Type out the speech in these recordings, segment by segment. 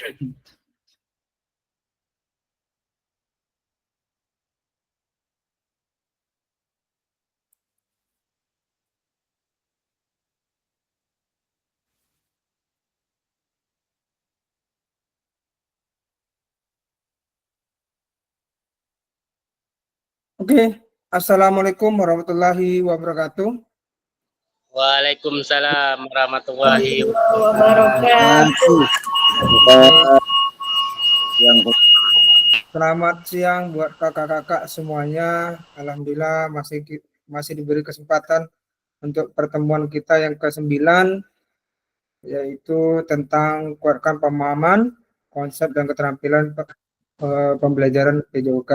Oke, Assalamualaikum warahmatullahi wabarakatuh. Waalaikumsalam warahmatullahi wabarakatuh. Selamat siang buat kakak-kakak semuanya. Alhamdulillah masih diberi kesempatan untuk pertemuan kita yang ke-9, yaitu tentang kuatkan pemahaman, konsep dan keterampilan pembelajaran PJOK.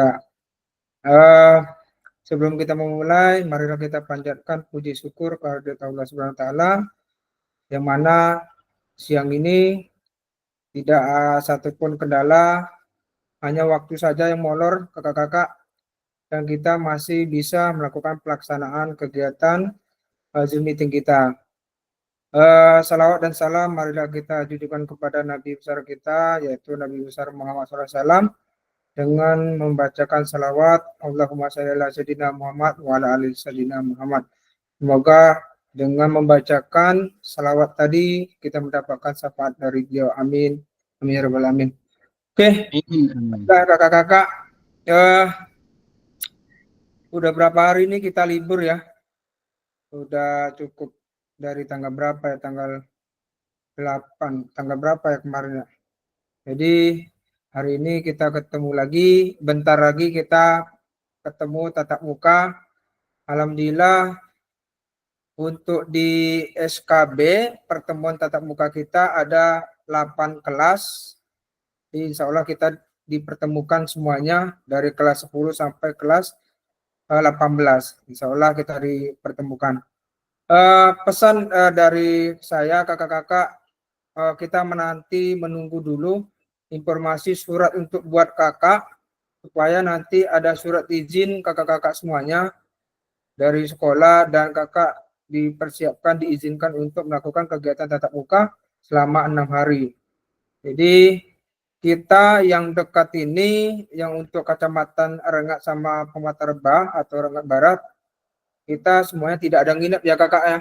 Sebelum kita memulai, marilah kita panjatkan puji syukur kepada Allah Subhanahu wa taala yang mana siang ini tidak satupun kendala, hanya waktu saja yang molor kakak-kakak, dan kita masih bisa melakukan pelaksanaan kegiatan Zoom meeting kita. Salawat dan salam marilah kita tujukan kepada Nabi besar kita, yaitu Nabi besar Muhammad SAW, dengan membacakan salawat Allahumma shalli ala sayyidina Muhammad wa ala ali sayyidina Muhammad. Semoga dengan membacakan salawat tadi kita mendapatkan syafaat dari beliau. Amin. Amin ya rabbal alamin. Oke, kakak-kakak, udah berapa hari ini kita libur ya? Udah cukup dari tanggal berapa ya? Tanggal 8. Tanggal berapa ya kemarin ya? Jadi hari ini kita ketemu lagi, bentar lagi kita ketemu tatap muka. Alhamdulillah untuk di SKB pertemuan tatap muka kita ada 8 kelas. Jadi insya Allah kita dipertemukan semuanya dari kelas 10 sampai kelas 18. Insya Allah kita dipertemukan. Pesan dari saya kakak-kakak, kita menunggu dulu informasi surat untuk buat kakak, supaya nanti ada surat izin kakak-kakak semuanya dari sekolah, dan kakak dipersiapkan, diizinkan untuk melakukan kegiatan tatap muka selama 6 hari. Jadi kita yang dekat ini, yang untuk Kecamatan Rengat sama Pematang Rebah atau Rengat Barat, kita semuanya tidak ada nginep ya kakak ya.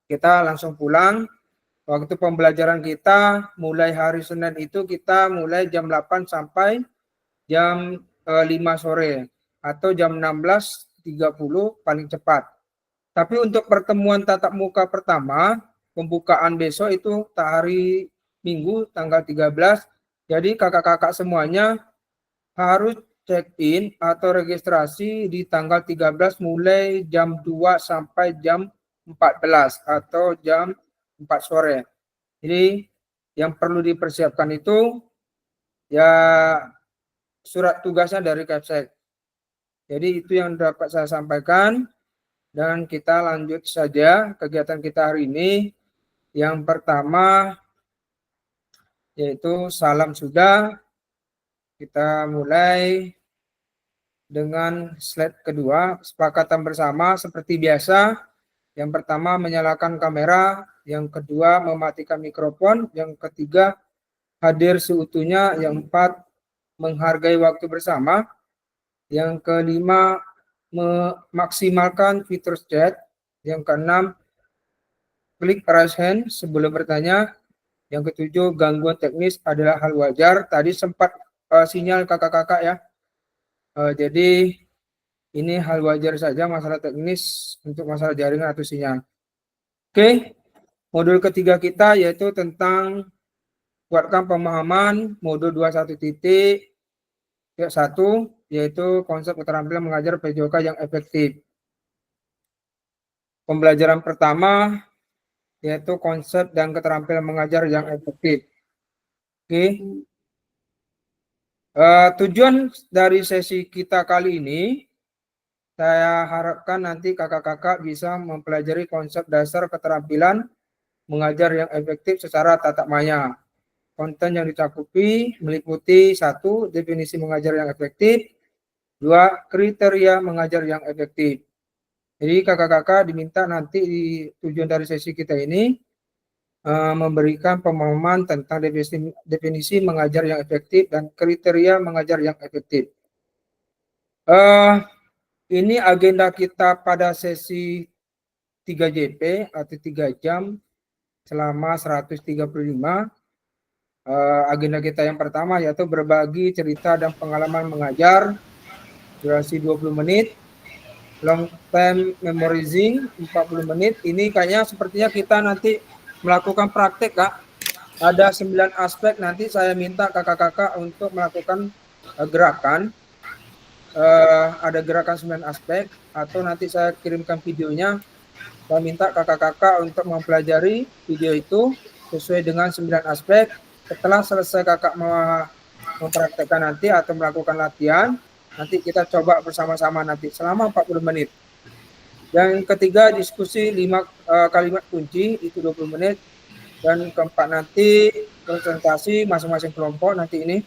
Kita langsung pulang. Waktu pembelajaran kita mulai hari Senin itu kita mulai jam 8 sampai jam 5 sore atau jam 16.30 paling cepat. Tapi untuk pertemuan tatap muka pertama, pembukaan besok itu hari Minggu tanggal 13. Jadi kakak-kakak semuanya harus check-in atau registrasi di tanggal 13 mulai jam 2 sampai jam 14 atau jam 4 sore. Jadi yang perlu dipersiapkan itu ya surat tugasnya dari Kepsek. Jadi itu yang dapat saya sampaikan, dan kita lanjut saja kegiatan kita hari ini. Yang pertama yaitu salam sudah. Kita mulai dengan slide kedua, kesepakatan bersama seperti biasa. Yang pertama menyalakan kamera, yang kedua mematikan mikrofon, yang ketiga hadir seutuhnya, yang empat menghargai waktu bersama, yang kelima memaksimalkan fitur chat, yang keenam klik raise hand sebelum bertanya, yang ketujuh gangguan teknis adalah hal wajar. Tadi sempat sinyal kakak-kakak ya, jadi ini hal wajar saja, masalah teknis untuk masalah jaringan atau sinyal. Oke, modul ketiga kita yaitu tentang kuatkan pemahaman, modul 21.1, yaitu konsep keterampilan mengajar PJOK yang efektif. Pembelajaran pertama yaitu konsep dan keterampilan mengajar yang efektif. Oke. Tujuan dari sesi kita kali ini, saya harapkan nanti kakak-kakak bisa mempelajari konsep dasar keterampilan mengajar yang efektif secara tatap maya. Konten yang dicakupi meliputi 1. Definisi mengajar yang efektif, 2. Kriteria mengajar yang efektif. Jadi kakak-kakak diminta nanti di tujuan dari sesi kita ini memberikan pemahaman tentang definisi mengajar yang efektif dan kriteria mengajar yang efektif. Ini agenda kita pada sesi 3JP atau 3 jam selama 135. Agenda kita yang pertama yaitu berbagi cerita dan pengalaman mengajar, durasi 20 menit, long time memorizing 40 menit. Ini kayaknya sepertinya kita nanti melakukan praktek, Kak. Ada 9 aspek, nanti saya minta kakak-kakak untuk melakukan gerakan. Ada gerakan 9 aspek, atau nanti saya kirimkan videonya. Saya minta kakak-kakak untuk mempelajari video itu sesuai dengan 9 aspek. Setelah selesai kakak mempraktekkan nanti atau melakukan latihan, nanti kita coba bersama-sama nanti selama 40 menit. Yang ketiga, diskusi 5 kalimat kunci, itu 20 menit. Dan keempat nanti presentasi masing-masing kelompok nanti ini.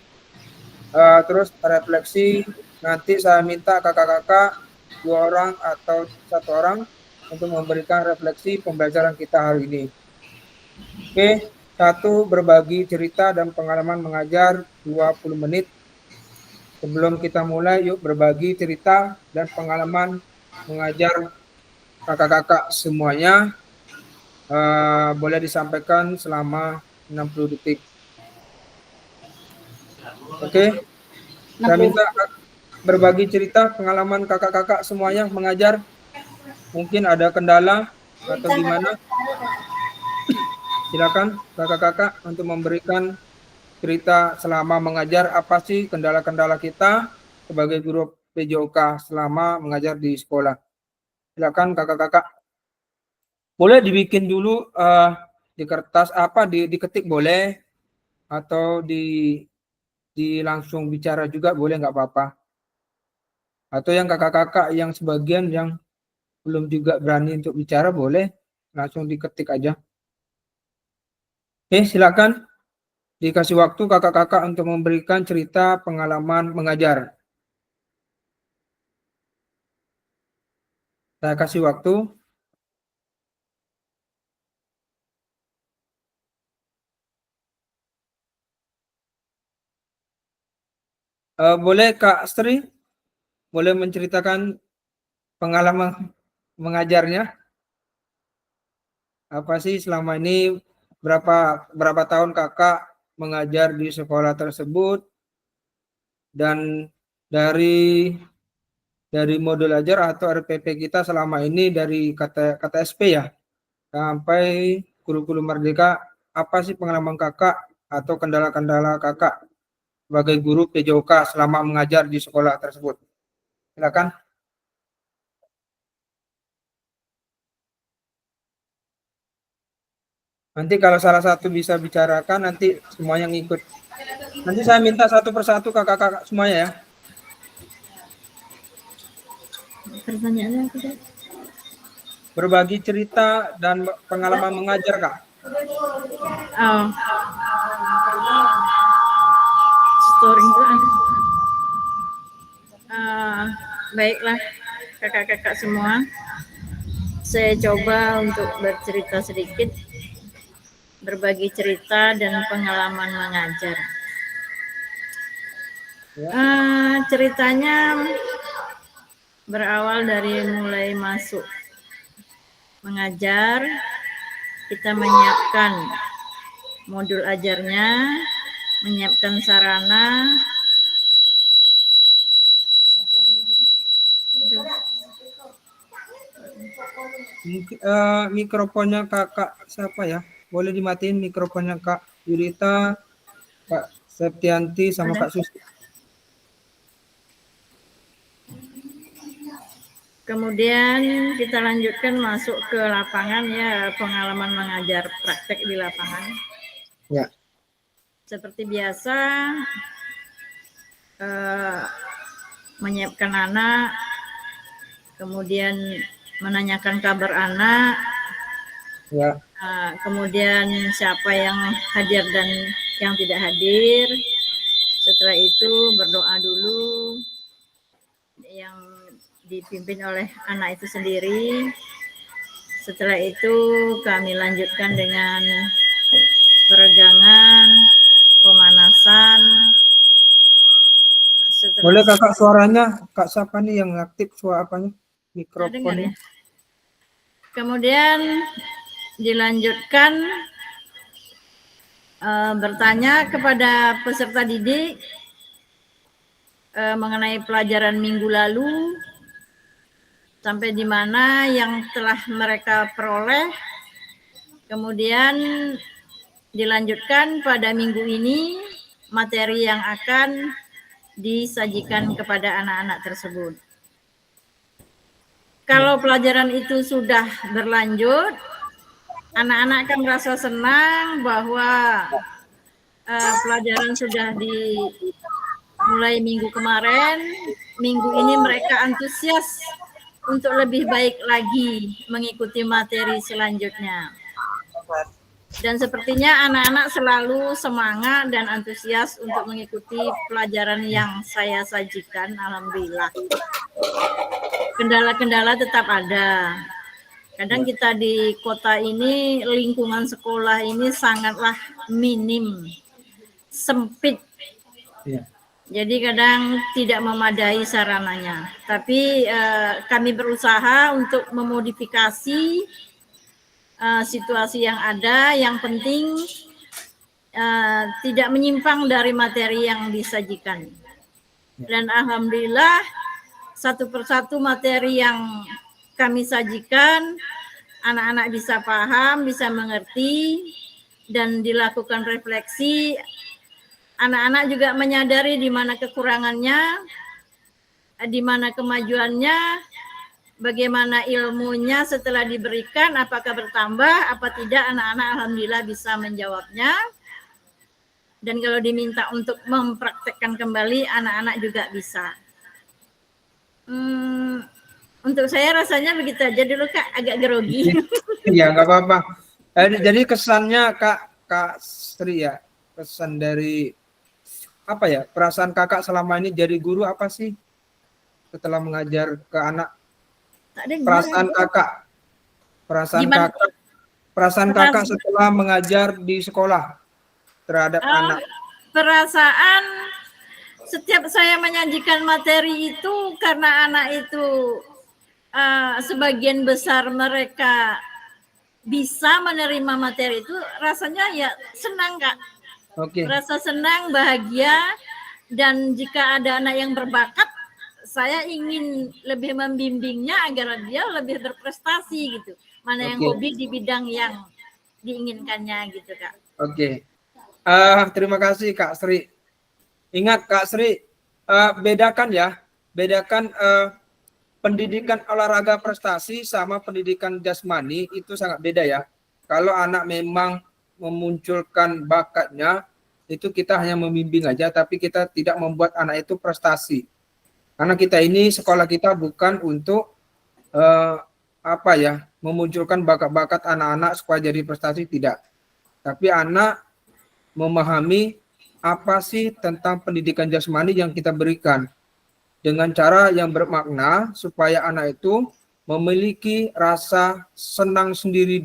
Terus refleksi, nanti saya minta kakak-kakak 2 orang atau 1 orang untuk memberikan refleksi pembelajaran kita hari ini. Oke, 1, berbagi cerita dan pengalaman mengajar 20 menit. Sebelum kita mulai, yuk berbagi cerita dan pengalaman mengajar kakak-kakak semuanya. Boleh disampaikan selama 60 detik. Oke, saya minta berbagi cerita pengalaman kakak-kakak semuanya mengajar. Mungkin ada kendala atau gimana? Silakan kakak-kakak untuk memberikan cerita selama mengajar, apa sih kendala-kendala kita sebagai guru PJOK selama mengajar di sekolah. Silakan kakak-kakak. Boleh dibikin dulu di kertas, diketik boleh, atau di langsung bicara juga boleh, nggak apa-apa. Atau yang kakak-kakak yang sebagian yang belum juga berani untuk bicara, boleh langsung diketik aja. Oke, silakan dikasih waktu kakak-kakak untuk memberikan cerita pengalaman mengajar. Saya kasih waktu. Boleh Kak Sri, boleh menceritakan pengalaman mengajarnya? Apa sih selama ini, berapa tahun kakak mengajar di sekolah tersebut, dan dari modul ajar atau RPP kita selama ini dari KTSP ya sampai kurikulum Merdeka, apa sih pengalaman kakak atau kendala-kendala kakak sebagai guru PJOK selama mengajar di sekolah tersebut? Silakan. Nanti kalau salah satu bisa bicarakan, nanti semuanya ngikut. Nanti saya minta satu persatu kakak-kakak semuanya ya. Pertanyaannya apa sih? Berbagi cerita dan pengalaman mengajar, Kak. Oh. Story itu. Baiklah kakak-kakak semua. Saya coba untuk bercerita sedikit, berbagi cerita dan pengalaman mengajar. Ceritanya berawal dari mulai masuk mengajar, kita menyiapkan modul ajarnya, menyiapkan sarana. Mikrofonnya kakak siapa ya? Boleh dimatiin mikrofonnya Kak Yurita, Kak Septianti, sama Kak Susi. Kemudian kita lanjutkan masuk ke lapangan ya, pengalaman mengajar praktek di lapangan. Ya. Seperti biasa, menyiapkan anak, kemudian menanyakan kabar anak, Ya. Kemudian siapa yang hadir dan yang tidak hadir. Setelah itu berdoa dulu, yang dipimpin oleh anak itu sendiri. Setelah itu kami lanjutkan dengan Boleh kakak suaranya, Kak siapa nih yang aktif suara apanya? Dengar ya. Mikrofonnya. Kemudian dilanjutkan bertanya kepada peserta didik mengenai pelajaran minggu lalu, sampai di mana yang telah mereka peroleh. Kemudian dilanjutkan pada minggu ini materi yang akan disajikan kepada anak-anak tersebut. Kalau pelajaran itu sudah berlanjut, anak-anak akan merasa senang bahwa pelajaran sudah dimulai minggu kemarin. Minggu ini mereka antusias untuk lebih baik lagi mengikuti materi selanjutnya. Dan sepertinya anak-anak selalu semangat dan antusias untuk mengikuti pelajaran yang saya sajikan, alhamdulillah. Kendala-kendala tetap ada. Kadang kita di kota ini, lingkungan sekolah ini sangatlah minim, sempit. Iya. Jadi kadang tidak memadai sarananya. Tapi kami berusaha untuk memodifikasi situasi yang ada. Yang penting tidak menyimpang dari materi yang disajikan. Dan alhamdulillah satu persatu materi yang kami sajikan, anak-anak bisa paham, bisa mengerti, dan dilakukan refleksi. Anak-anak juga menyadari di mana kekurangannya, di mana kemajuannya, bagaimana ilmunya setelah diberikan, apakah bertambah, apa tidak, anak-anak alhamdulillah bisa menjawabnya. Dan kalau diminta untuk mempraktekkan kembali, anak-anak juga bisa. Untuk saya rasanya begitu aja dulu Kak, agak grogi. Iya, nggak apa-apa. Jadi kesannya Kak Sri ya, kesan dari apa ya, perasaan kakak selama ini jadi guru apa sih setelah mengajar ke anak? Perasaan kakak, perasaan kakak setelah mengajar di sekolah terhadap anak. Perasaan setiap saya menyajikan materi itu, karena anak itu sebagian besar mereka bisa menerima materi itu, rasanya ya senang Kak. Rasa senang, bahagia, dan jika ada anak yang berbakat, saya ingin lebih membimbingnya agar dia lebih berprestasi gitu. Mana yang hobi di bidang yang diinginkannya gitu Kak. Terima kasih Kak Sri. Ingat Kak Sri, bedakan pendidikan olahraga prestasi sama pendidikan jasmani itu sangat beda ya. Kalau anak memang memunculkan bakatnya, itu kita hanya membimbing aja, tapi kita tidak membuat anak itu prestasi. Karena kita ini, sekolah kita bukan untuk memunculkan bakat-bakat anak-anak supaya jadi prestasi, tidak. Tapi anak memahami apa sih tentang pendidikan jasmani yang kita berikan dengan cara yang bermakna supaya anak itu memiliki rasa senang sendiri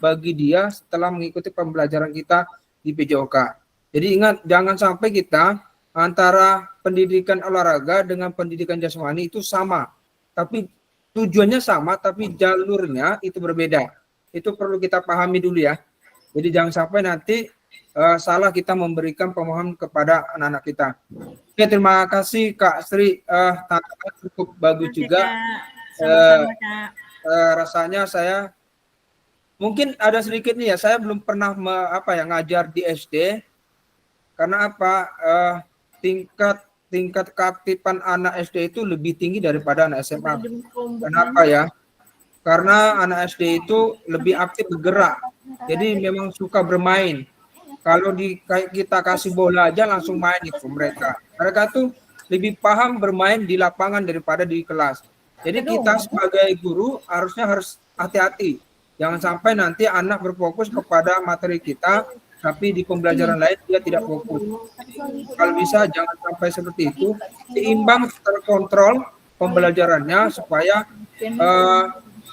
bagi dia setelah mengikuti pembelajaran kita di PJOK. Jadi ingat, jangan sampai kita antara pendidikan olahraga dengan pendidikan jasmani itu sama, tapi tujuannya sama, tapi jalurnya itu berbeda. Itu perlu kita pahami dulu ya. Jadi jangan sampai nanti salah kita memberikan pemahaman kepada anak-anak kita. Oke, terima kasih Kak Sri. Cukup bagus juga. Sama-sama, Kak. Rasanya saya mungkin ada sedikit nih ya, saya belum pernah ngajar di SD. Karena tingkat keaktifan anak SD itu lebih tinggi daripada anak SMA. Kenapa ya? Karena anak SD itu lebih aktif bergerak. Jadi memang suka bermain. Kalau kita kasih bola aja langsung main itu mereka. Mereka tuh lebih paham bermain di lapangan daripada di kelas. Jadi kita sebagai guru harus hati-hati. Jangan sampai nanti anak berfokus kepada materi kita, tapi di pembelajaran lain dia tidak fokus. Kalau bisa jangan sampai seperti itu. Seimbang, terkontrol pembelajarannya supaya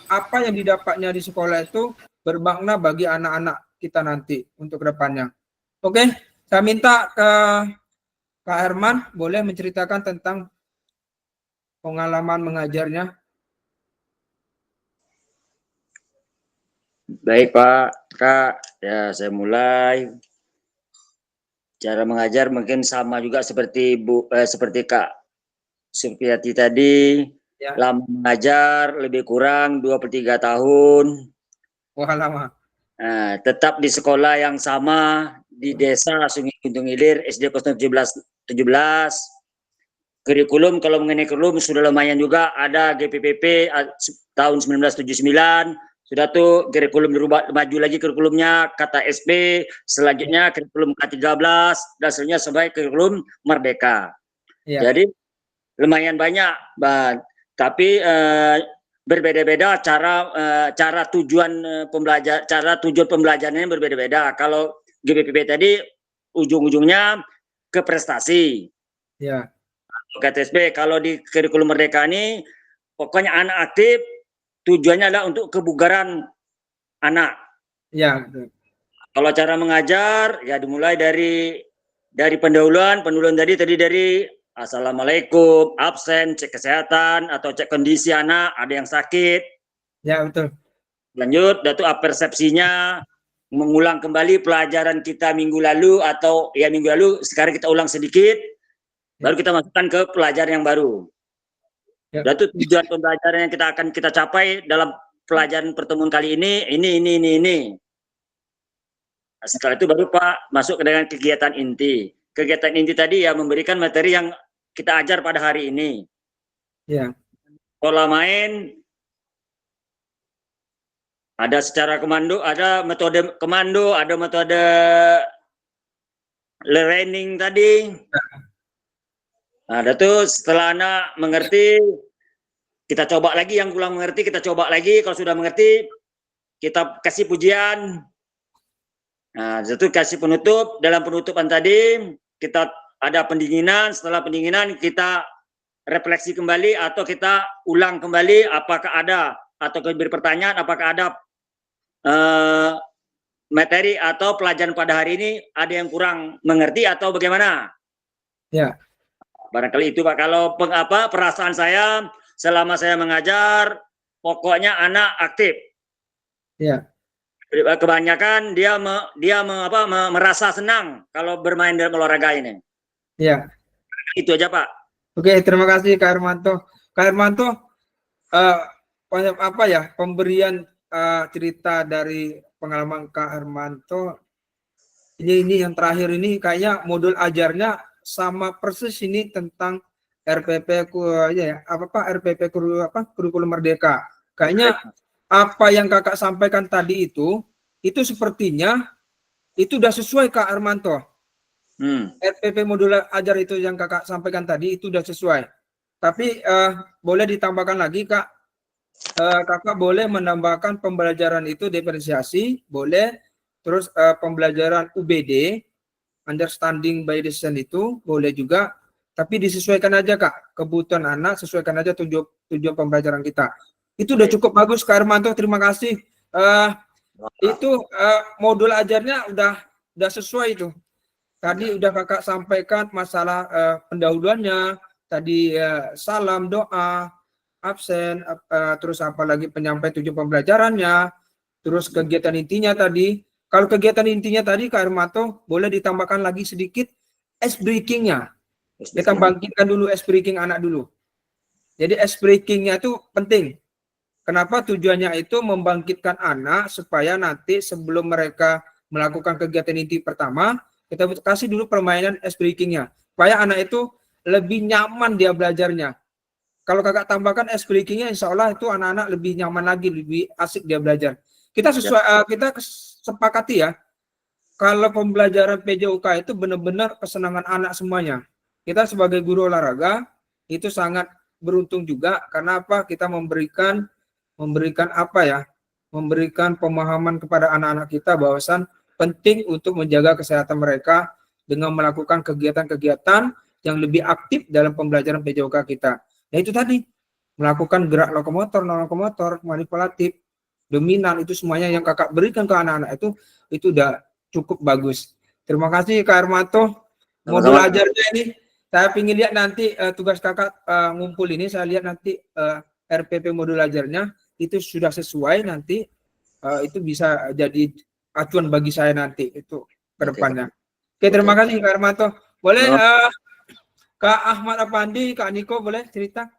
apa yang didapatnya di sekolah itu bermakna bagi anak-anak kita nanti untuk kedepannya. Oke, saya minta ke Kak Herman boleh menceritakan tentang pengalaman mengajarnya? Baik Pak, Kak, ya saya mulai. Cara mengajar mungkin sama juga seperti seperti Kak Supriyati tadi. Ya. Lama mengajar lebih kurang 2/3 tahun. Wah, lama. Nah, tetap di sekolah yang sama di desa Sungai Guntung Ilir SD 01717. Kurikulum, kalau mengenai kurikulum sudah lumayan juga, ada GPPP tahun 1979. Sudah tuh kurikulum berubah, maju lagi kurikulumnya, kata SP, selanjutnya kurikulum K13, dan selanjutnya sebagai kurikulum Merdeka. Ya. Jadi lumayan banyak, tapi berbeda-beda cara tujuan pembelajarannya berbeda-beda. Kalau GPPP tadi ujung-ujungnya ke prestasi. Ya. KTSB, kalau di kurikulum Merdeka ini pokoknya anak aktif, tujuannya adalah untuk kebugaran anak. Ya. Kalau cara mengajar ya dimulai dari pendahuluan tadi dari assalamualaikum, absen, cek kesehatan atau cek kondisi anak, ada yang sakit. Ya, betul. Lanjut, datu persepsinya, mengulang kembali pelajaran kita minggu lalu atau ya minggu lalu, sekarang kita ulang sedikit, baru kita masukkan ke pelajaran yang baru. Ya. Datu tujuan pembelajaran yang kita capai dalam pelajaran pertemuan kali ini. Nah, setelah itu baru Pak masuk ke dengan kegiatan inti. Kegiatan inti tadi ya memberikan materi yang kita ajar pada hari ini. Ya. Pola main ada secara komando, ada metode komando, ada metode learning tadi. Nah, itu setelah anak mengerti, kita coba lagi, yang kurang mengerti kita coba lagi, kalau sudah mengerti kita kasih pujian. Nah, itu kasih penutup. Dalam penutupan tadi kita ada pendinginan, setelah pendinginan kita refleksi kembali atau kita ulang kembali apakah ada atau beri pertanyaan apakah ada materi atau pelajaran pada hari ini ada yang kurang mengerti atau bagaimana? Ya. Barangkali itu Pak. Kalau perasaan saya selama saya mengajar, pokoknya anak aktif. Ya. Kebanyakan dia merasa senang kalau bermain dalam olahraga ini. Ya. Itu aja Pak. Oke, terima kasih Kak Hermanto. Kak Hermanto, pemberian cerita dari pengalaman Kak Hermanto ini yang terakhir ini kayaknya modul ajarnya sama persis ini tentang RPP kurikulum Merdeka. Kayaknya apa yang Kakak sampaikan tadi itu sepertinya itu sudah sesuai Kak Hermanto. RPP modul ajar itu yang Kakak sampaikan tadi itu sudah sesuai. Tapi boleh ditambahkan lagi Kak. Kakak boleh menambahkan pembelajaran itu diferensiasi, boleh. Terus pembelajaran UBD, understanding by design itu boleh juga. Tapi disesuaikan aja Kak, kebutuhan anak, sesuaikan aja tujuan pembelajaran kita. Itu udah cukup bagus Kak Hermanto, terima kasih. Itu modul ajarnya udah sesuai itu. Tadi udah Kakak sampaikan masalah pendahuluannya, tadi salam, doa, absen, terus apalagi penyampaian tujuan pembelajarannya, terus kegiatan intinya tadi. Kalau kegiatan intinya tadi Kak Hermanto boleh ditambahkan lagi sedikit ice breaking-nya. Kita bangkitkan dulu ice breaking anak dulu. Jadi ice breaking-nya itu penting. Kenapa? Tujuannya itu membangkitkan anak supaya nanti sebelum mereka melakukan kegiatan inti pertama, kita kasih dulu permainan ice breaking-nya. Supaya anak itu lebih nyaman dia belajarnya. Kalau Kakak tambahkan ice breaking-nya, insya Allah itu anak-anak lebih nyaman lagi, lebih asik dia belajar. Kita kita sepakati ya, kalau pembelajaran PJOK itu benar-benar kesenangan anak semuanya. Kita sebagai guru olahraga itu sangat beruntung juga karena apa? Kita memberikan pemahaman kepada anak-anak kita bahwasan penting untuk menjaga kesehatan mereka dengan melakukan kegiatan-kegiatan yang lebih aktif dalam pembelajaran PJOK kita. Nah itu tadi, melakukan gerak lokomotor, non-lokomotor, manipulatif, dominan, itu semuanya yang Kakak berikan ke anak-anak itu udah cukup bagus. Terima kasih Kak Hermanto. Modul Sama-sama. ajarnya ini saya ingin lihat nanti tugas kakak ngumpul ini, saya lihat nanti RPP modul ajarnya itu sudah sesuai nanti itu bisa jadi acuan bagi saya nanti itu ke Oke, depannya. Oke, terima Oke. kasih Kak Hermanto. Boleh No. Kak Ahmad Apandi, Kak Niko boleh cerita?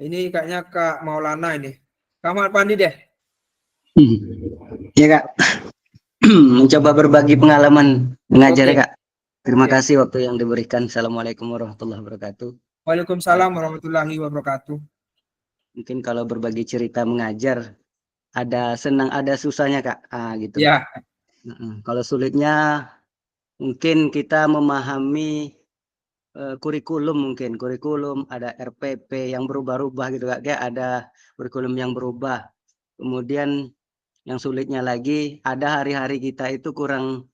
Ini kayaknya Kak Maulana ini. Kak Ahmad Apandi deh. Iya Kak, mencoba berbagi pengalaman mengajar Oke. ya Kak. Terima Ya. kasih waktu yang diberikan. Assalamualaikum warahmatullahi wabarakatuh. Waalaikumsalam warahmatullahi wabarakatuh. Mungkin kalau berbagi cerita mengajar, ada senang ada susahnya Kak. Gitu. Ya. Kalau sulitnya mungkin kita memahami kurikulum, mungkin kurikulum ada RPP yang berubah-ubah gitu Kak. Kayak ada kurikulum yang berubah. Kemudian yang sulitnya lagi ada hari-hari kita itu kurang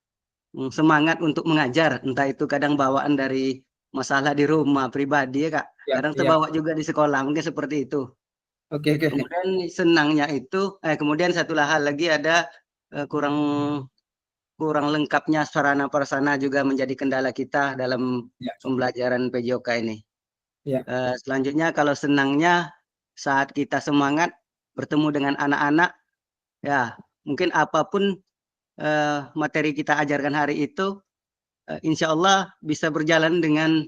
semangat untuk mengajar, entah itu kadang bawaan dari masalah di rumah pribadi ya Kak, Ya, kadang ya. terbawa juga di sekolah, mungkin seperti itu. Oke. Kemudian senangnya itu, kemudian satu hal lagi ada kurang lengkapnya sarana prasarana juga menjadi kendala kita dalam Ya. pembelajaran PJOK ini. Ya. Selanjutnya kalau senangnya saat kita semangat bertemu dengan anak-anak, ya mungkin apapun materi kita ajarkan hari itu, insya Allah bisa berjalan dengan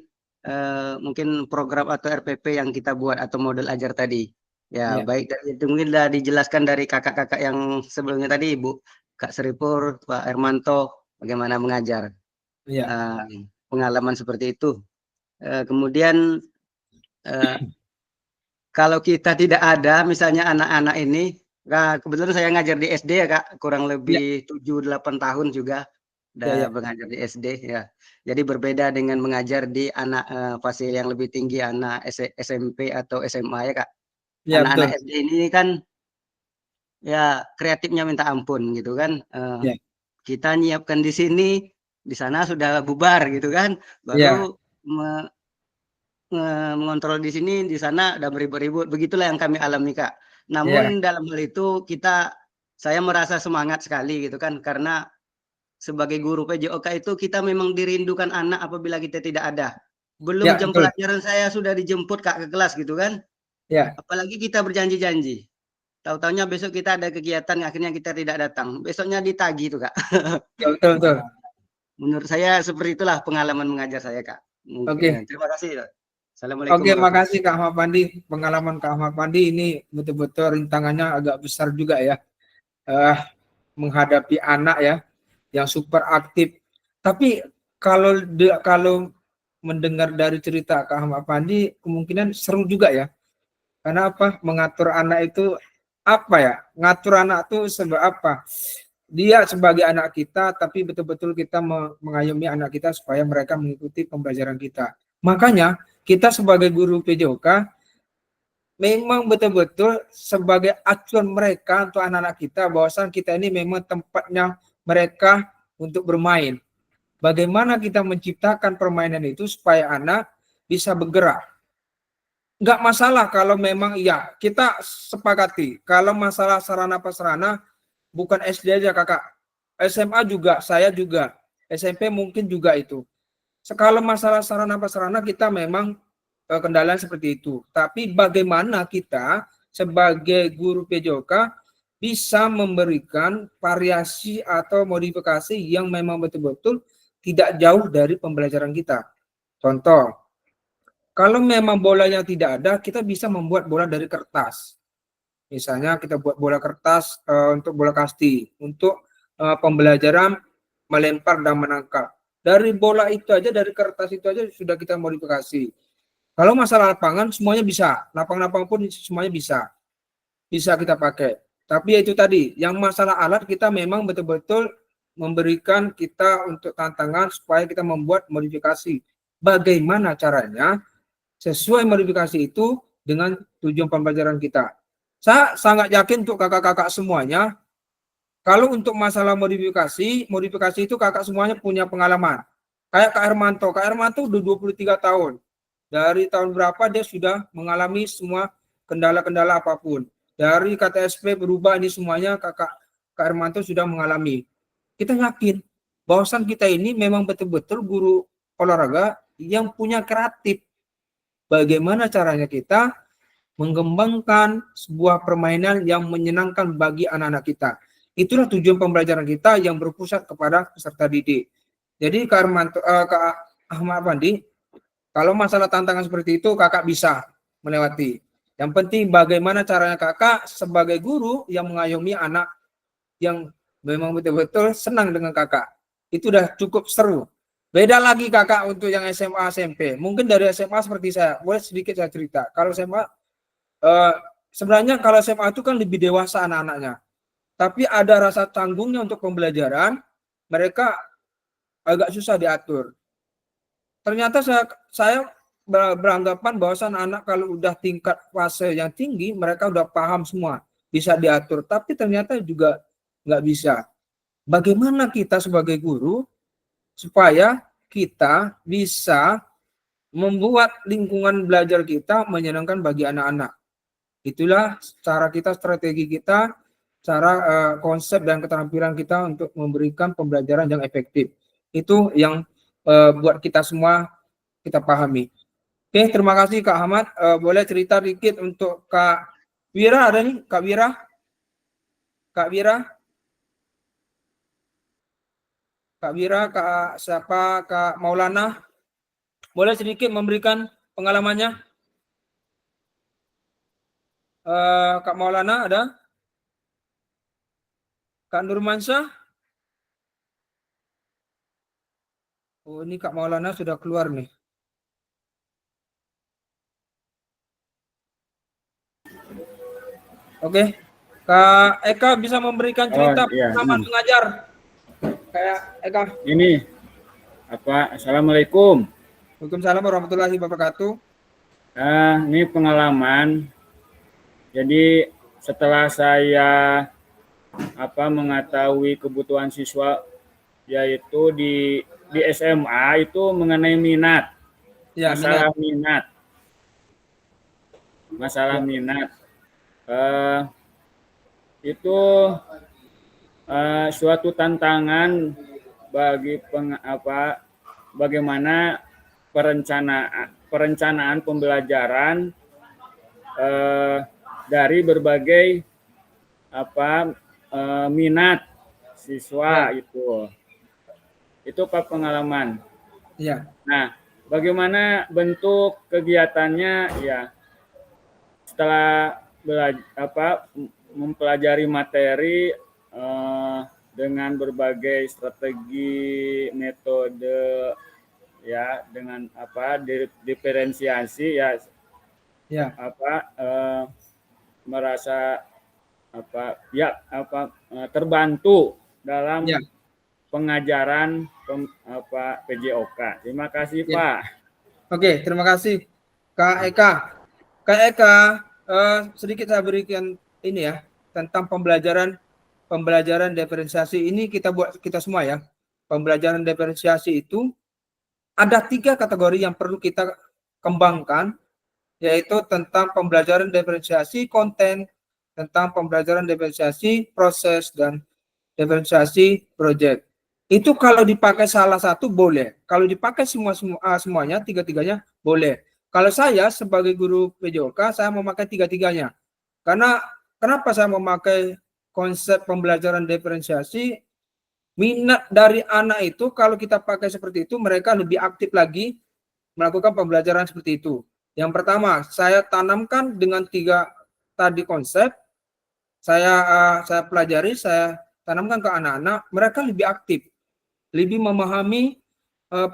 mungkin program atau RPP yang kita buat atau model ajar tadi. Ya, Ya. baik dari itu mungkin sudah dijelaskan dari kakak-kakak yang sebelumnya tadi, Ibu Kak Seripur, Pak Hermanto, bagaimana mengajar. Ya. Pengalaman seperti itu. Kemudian kalau kita tidak ada, misalnya anak-anak ini, kebetulan saya ngajar di SD ya Kak, kurang lebih 7-8 tahun juga udah mengajar di SD ya. Jadi berbeda dengan mengajar di anak fasil yang lebih tinggi, anak SMP atau SMA ya Kak. Ya, Anak-anak betul. SD ini kan ya kreatifnya minta ampun gitu kan. Ya. Kita nyiapkan di sini, di sana sudah bubar gitu kan. Ya. Baru mengontrol di sini, di sana ada beribut-ribut. Begitulah yang kami alami Kak. Namun dalam hal itu saya merasa semangat sekali gitu kan, karena sebagai guru PJOK itu kita memang dirindukan anak apabila kita tidak ada. Belum Ya, jam betul. pelajaran saya sudah dijemput Kak ke kelas gitu kan. Ya. Apalagi kita berjanji-janji. Tahu-taunya besok kita ada kegiatan, akhirnya kita tidak datang. Besoknya ditagih tuh Kak. Ya, betul. Menurut saya seperti itulah pengalaman mengajar saya Kak. Oke. Terima kasih. Assalamualaikum Oke, warahmatullahi makasih Kak Ahmad Pandi. Pengalaman Kak Ahmad Pandi ini betul-betul rintangannya agak besar juga ya. Menghadapi anak ya yang super aktif. Tapi kalau mendengar dari cerita Kak Ahmad Pandi, kemungkinan seru juga ya. Karena apa? Mengatur anak itu apa ya? Ngatur anak itu sebab apa? Dia sebagai anak kita, tapi betul-betul kita mengayomi anak kita supaya mereka mengikuti pembelajaran kita. Makanya kita sebagai guru PJOK memang betul-betul sebagai acuan mereka untuk anak-anak kita, bahwasan kita ini memang tempatnya mereka untuk bermain. Bagaimana kita menciptakan permainan itu supaya anak bisa bergerak. Enggak masalah kalau memang ya kita sepakati kalau masalah sarana prasarana bukan SD aja kakak, SMA juga, saya juga, SMP mungkin juga itu. Kalau masalah sarana prasarana kita memang kendala seperti itu. Tapi bagaimana kita sebagai guru PJOK bisa memberikan variasi atau modifikasi yang memang betul-betul tidak jauh dari pembelajaran kita. Contoh, kalau memang bolanya tidak ada, kita bisa membuat bola dari kertas. Misalnya kita buat bola kertas untuk bola kasti, untuk pembelajaran melempar dan menangkap. Dari bola itu aja, dari kertas itu aja sudah kita modifikasi. Kalau masalah lapangan semuanya bisa, lapang-lapang pun semuanya bisa kita pakai. Tapi itu tadi, yang masalah alat kita memang betul-betul memberikan kita untuk tantangan supaya kita membuat modifikasi. Bagaimana caranya sesuai modifikasi itu dengan tujuan pembelajaran kita. Saya sangat yakin untuk kakak-kakak semuanya, kalau untuk masalah modifikasi itu kakak semuanya punya pengalaman. Kayak Kak Hermanto udah 23 tahun. Dari tahun berapa dia sudah mengalami semua kendala-kendala apapun. Dari KTSP berubah ini semuanya Kak Hermanto sudah mengalami. Kita yakin bahwasan kita ini memang betul-betul guru olahraga yang punya kreatif. Bagaimana caranya kita mengembangkan sebuah permainan yang menyenangkan bagi anak-anak kita. Itulah tujuan pembelajaran kita yang berpusat kepada peserta didik. Jadi Kak Ahmad Pandi, kalau masalah tantangan seperti itu kakak bisa melewati. Yang penting bagaimana caranya kakak sebagai guru yang mengayomi anak yang memang betul-betul senang dengan kakak. Itu udah cukup seru. Beda lagi kakak untuk yang SMA, SMP. Mungkin dari SMA seperti saya, boleh sedikit saya cerita. Kalau SMA, sebenarnya kalau SMA itu kan lebih dewasa anak-anaknya. Tapi ada rasa tanggungnya untuk pembelajaran, mereka agak susah diatur. Ternyata saya beranggapan bahwasan anak kalau udah tingkat fase yang tinggi, mereka udah paham semua, bisa diatur. Tapi ternyata juga nggak bisa. Bagaimana kita sebagai guru supaya kita bisa membuat lingkungan belajar kita menyenangkan bagi anak-anak. Itulah cara kita, strategi kita, cara konsep dan keterampilan kita untuk memberikan pembelajaran yang efektif. Itu yang buat kita semua kita pahami. Oke, terima kasih Kak Ahmad. Boleh cerita dikit untuk Kak Wira, ada nih Kak Wira? Kak Wira? Kak Wira, Kak siapa? Kak Maulana? Boleh sedikit memberikan pengalamannya? Kak Maulana ada? Kak Nurmansyah? Oh, ini Kak Maulana sudah keluar nih. Oke. Kak Eka bisa memberikan cerita pengalaman mengajar? Kayak Eka. Ini Assalamualaikum. Waalaikumsalam warahmatullahi wabarakatuh. Ini pengalaman. Jadi setelah saya mengetahui kebutuhan siswa, yaitu di SMA itu mengenai minat, Ya, masalah minat. Itu suatu tantangan bagi bagaimana perencanaan pembelajaran dari berbagai minat siswa itu Pak pengalaman. Ya. Nah, bagaimana bentuk kegiatannya ya setelah mempelajari materi dengan berbagai strategi, metode ya, dengan diferensiasi ya. Merasa terbantu dalam pengajaran PJOK. Terima kasih Pak. Oke, terima kasih Kak Eka. Kak Eka, sedikit saya berikan ini ya tentang pembelajaran diferensiasi ini kita semua ya. Pembelajaran diferensiasi itu ada 3 kategori yang perlu kita kembangkan, yaitu tentang pembelajaran diferensiasi konten, tentang pembelajaran diferensiasi proses, dan diferensiasi proyek. Itu kalau dipakai salah satu boleh, kalau dipakai semuanya 3-tiganya boleh. Kalau saya sebagai guru PJOK, saya memakai 3-tiganya. Karena kenapa saya memakai konsep pembelajaran diferensiasi? Minat dari anak itu kalau kita pakai seperti itu, mereka lebih aktif lagi melakukan pembelajaran seperti itu. Yang pertama, saya tanamkan dengan 3 tadi konsep, saya pelajari, saya tanamkan ke anak-anak, mereka lebih aktif, lebih memahami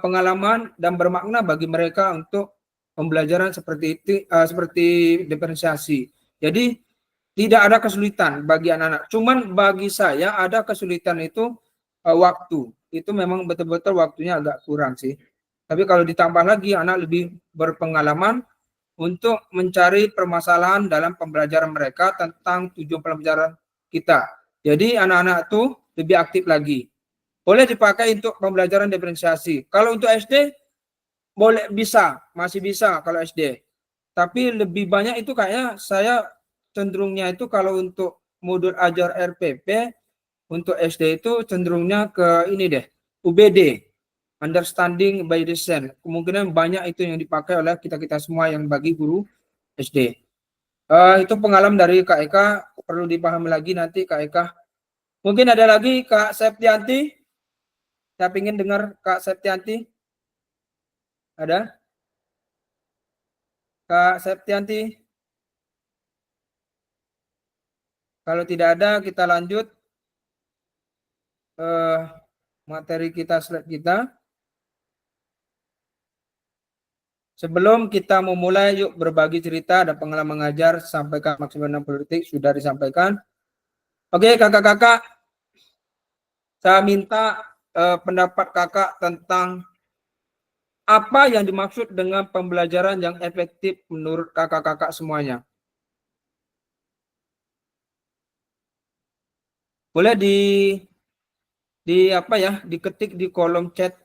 pengalaman dan bermakna bagi mereka untuk pembelajaran seperti itu, seperti diferensiasi. Jadi tidak ada kesulitan bagi anak-anak. Cuman bagi saya ada kesulitan itu waktu. Itu memang betul-betul waktunya agak kurang sih. Tapi kalau ditambah lagi anak lebih berpengalaman untuk mencari permasalahan dalam pembelajaran mereka tentang tujuan pembelajaran kita. Jadi anak-anak itu lebih aktif lagi. Boleh dipakai untuk pembelajaran diferensiasi. Kalau untuk SD boleh, masih bisa kalau SD. Tapi lebih banyak itu kayaknya saya cenderungnya itu kalau untuk modul ajar RPP untuk SD itu cenderungnya ke ini deh, UBD, Understanding by Design. Kemungkinan banyak itu yang dipakai oleh kita-kita semua yang bagi guru SD. Itu pengalaman dari Kak Eka, perlu dipahami lagi nanti Kak Eka. Mungkin ada lagi Kak Septianti. Saya ingin dengar Kak Septianti. Ada? Kak Septianti? Kalau tidak ada, kita lanjut materi kita, slide kita. Sebelum kita memulai, yuk berbagi cerita, ada pengalaman mengajar, sampaikan maksimal 60 detik, sudah disampaikan. Oke, kakak-kakak, saya minta pendapat kakak tentang apa yang dimaksud dengan pembelajaran yang efektif menurut kakak-kakak semuanya. Boleh apa ya, diketik di kolom chat.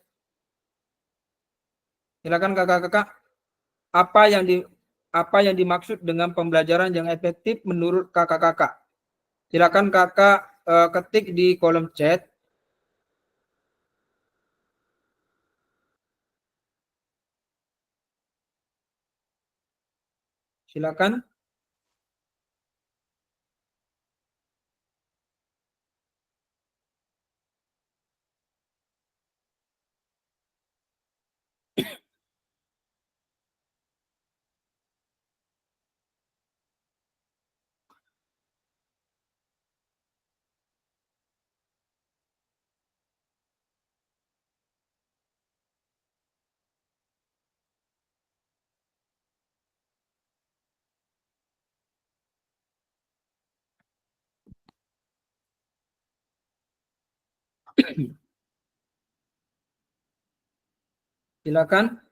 Silakan kakak-kakak. Apa yang dimaksud dengan pembelajaran yang efektif menurut kakak-kakak? Silakan kakak ketik di kolom chat. Silakan. Silakan.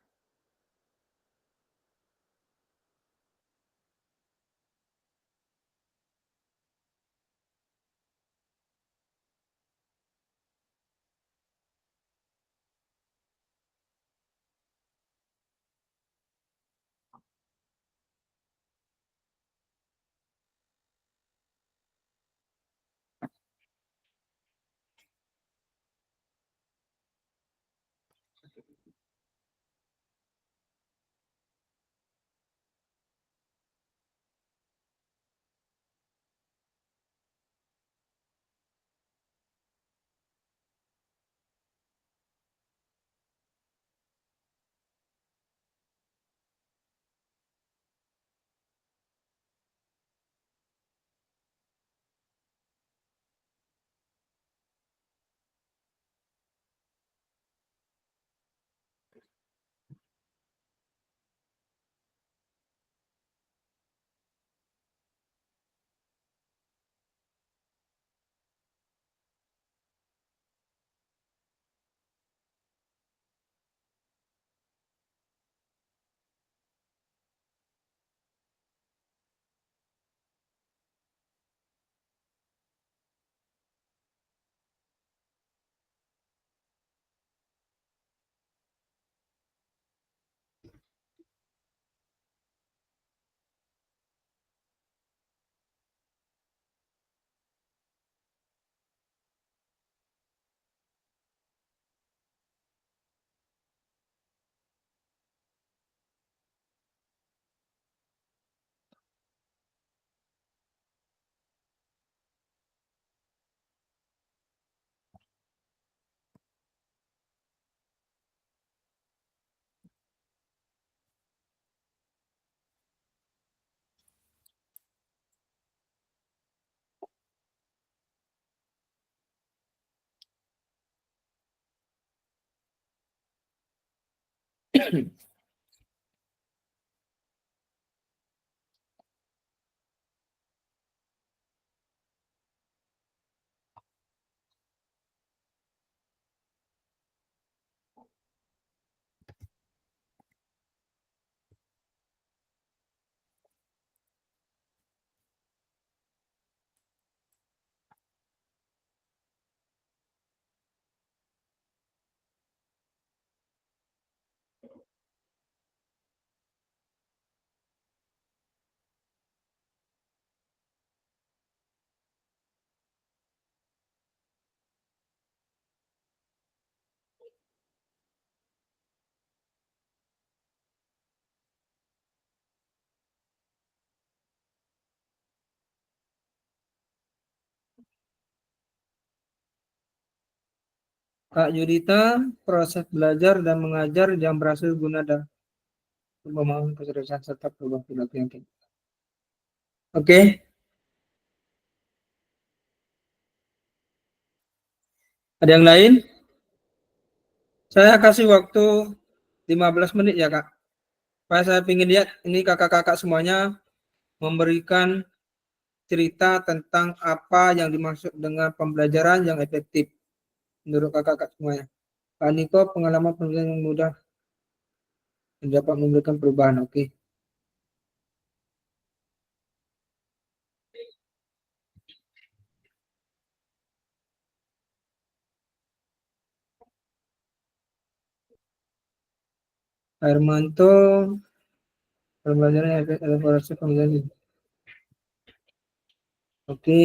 Kak Yudita, proses belajar dan mengajar yang berhasil guna dan pemahaman keseriusan serta perubahan perilaku yang tinggi. Oke. Ada yang lain? Saya kasih waktu 15 menit ya Kak. Saya ingin lihat ini kakak-kakak semuanya memberikan cerita tentang apa yang dimaksud dengan pembelajaran yang efektif menurut kakak-kakak semuanya. Pak Niko, pengalaman pembelajaran yang mudah dapat memberikan perubahan. Oke. Hermanto, pembelajaran yang efektif elaborasi pembelajaran. Oke.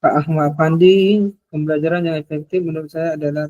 Pak Ahmad Pandi, pembelajaran yang efektif menurut saya adalah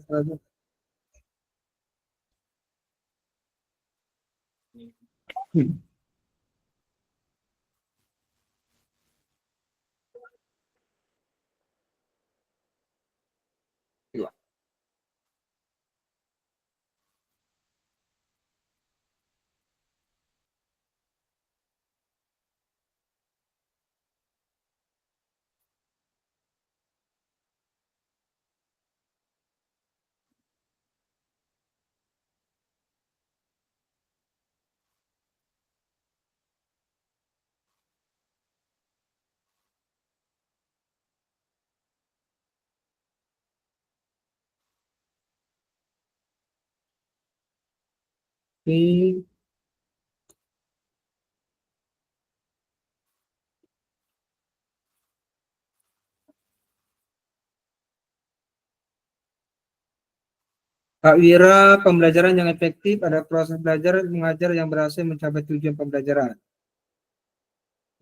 Pak Wira, pembelajaran yang efektif ada proses belajar mengajar yang berhasil mencapai tujuan pembelajaran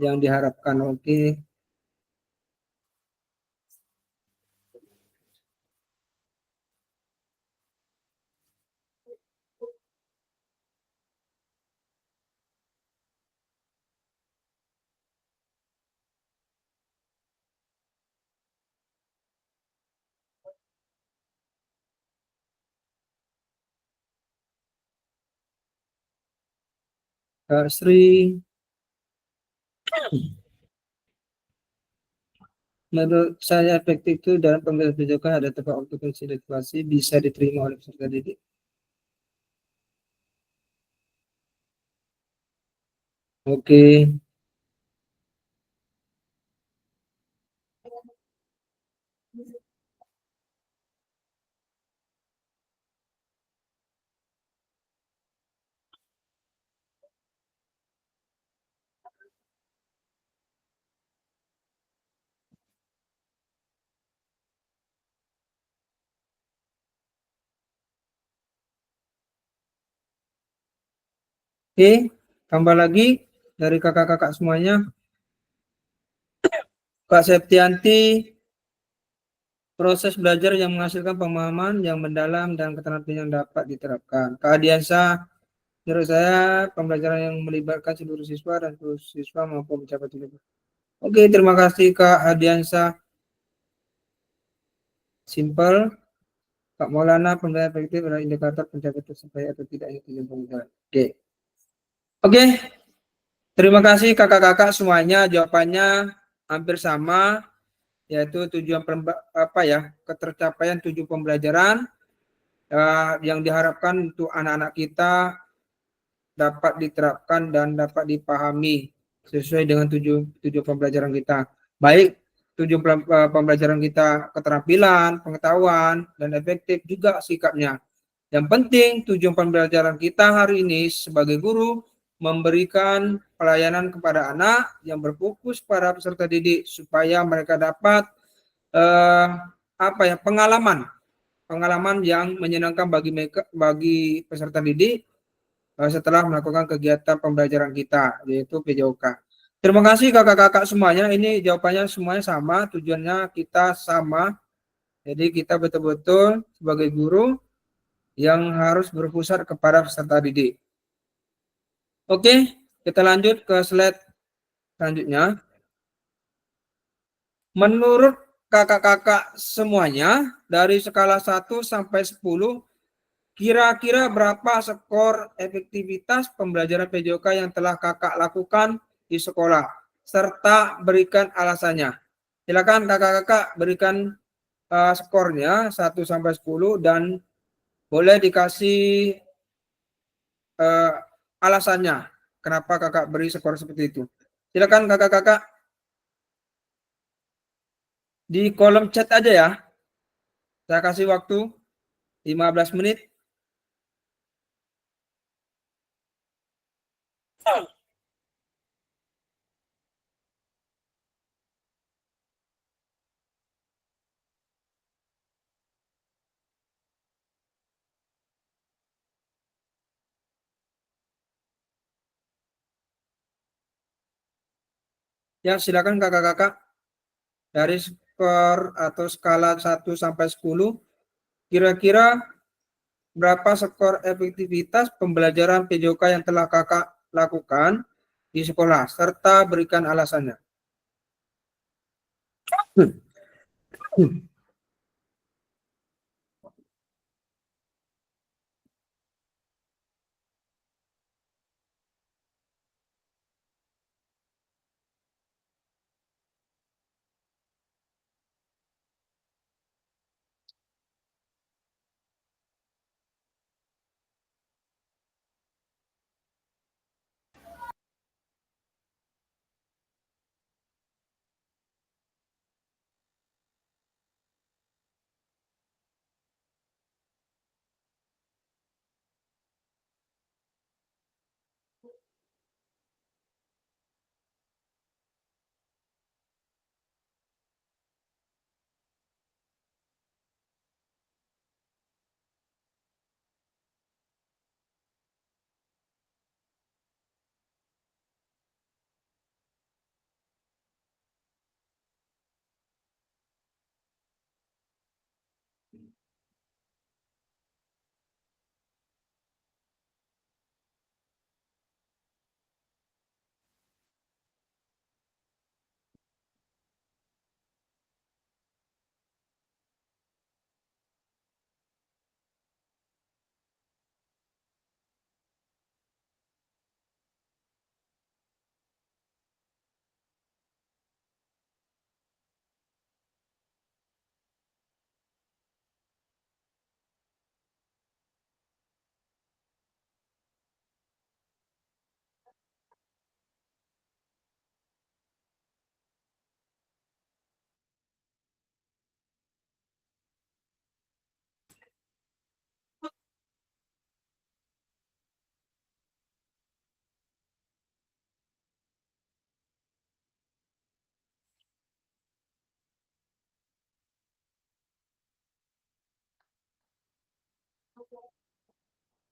yang diharapkan. Oke. Kak Sri, menurut saya efektif itu dalam pembelajaran pendidikan ada tepat waktu konsentrasi bisa diterima oleh peserta didik. Oke. Oke, tambah lagi dari kakak-kakak semuanya. Kak Septianti, proses belajar yang menghasilkan pemahaman yang mendalam dan keterampilan yang dapat diterapkan. Kak Adiansa, menurut saya pembelajaran yang melibatkan seluruh siswa dan seluruh siswa mampu mencapai tujuan. Oke, terima kasih Kak Adiansa. Simple. Kak Maulana, pembelajaran efektif adalah indikator pencapaian tercapai atau tidaknya tujuan pembelajaran. Oke. Oke. Terima kasih kakak-kakak semuanya. Jawabannya hampir sama, yaitu tujuan ketercapaian tujuan pembelajaran yang diharapkan untuk anak-anak kita dapat diterapkan dan dapat dipahami sesuai dengan tujuan pembelajaran kita. Baik tujuan pembelajaran kita keterampilan, pengetahuan, dan efektif juga sikapnya. Yang penting tujuan pembelajaran kita hari ini sebagai guru memberikan pelayanan kepada anak yang berfokus pada peserta didik supaya mereka dapat pengalaman pengalaman yang menyenangkan bagi peserta didik setelah melakukan kegiatan pembelajaran kita, yaitu PJOK. Terima kasih kakak-kakak semuanya. Ini jawabannya semuanya sama, tujuannya kita sama. Jadi kita betul-betul sebagai guru yang harus berpusat kepada peserta didik. Oke, kita lanjut ke slide selanjutnya. Menurut kakak-kakak semuanya, dari skala 1 sampai 10, kira-kira berapa skor efektivitas pembelajaran PJOK yang telah kakak lakukan di sekolah, serta berikan alasannya. Silakan kakak-kakak berikan skornya 1 sampai 10 dan boleh dikasih alasannya kenapa kakak beri skor seperti itu. Silakan kakak-kakak di kolom chat aja ya. Saya kasih waktu 15 menit. Ya, silakan kakak-kakak. Dari skor atau skala 1 sampai 10, kira-kira berapa skor efektivitas pembelajaran PJOK yang telah kakak lakukan di sekolah, serta berikan alasannya.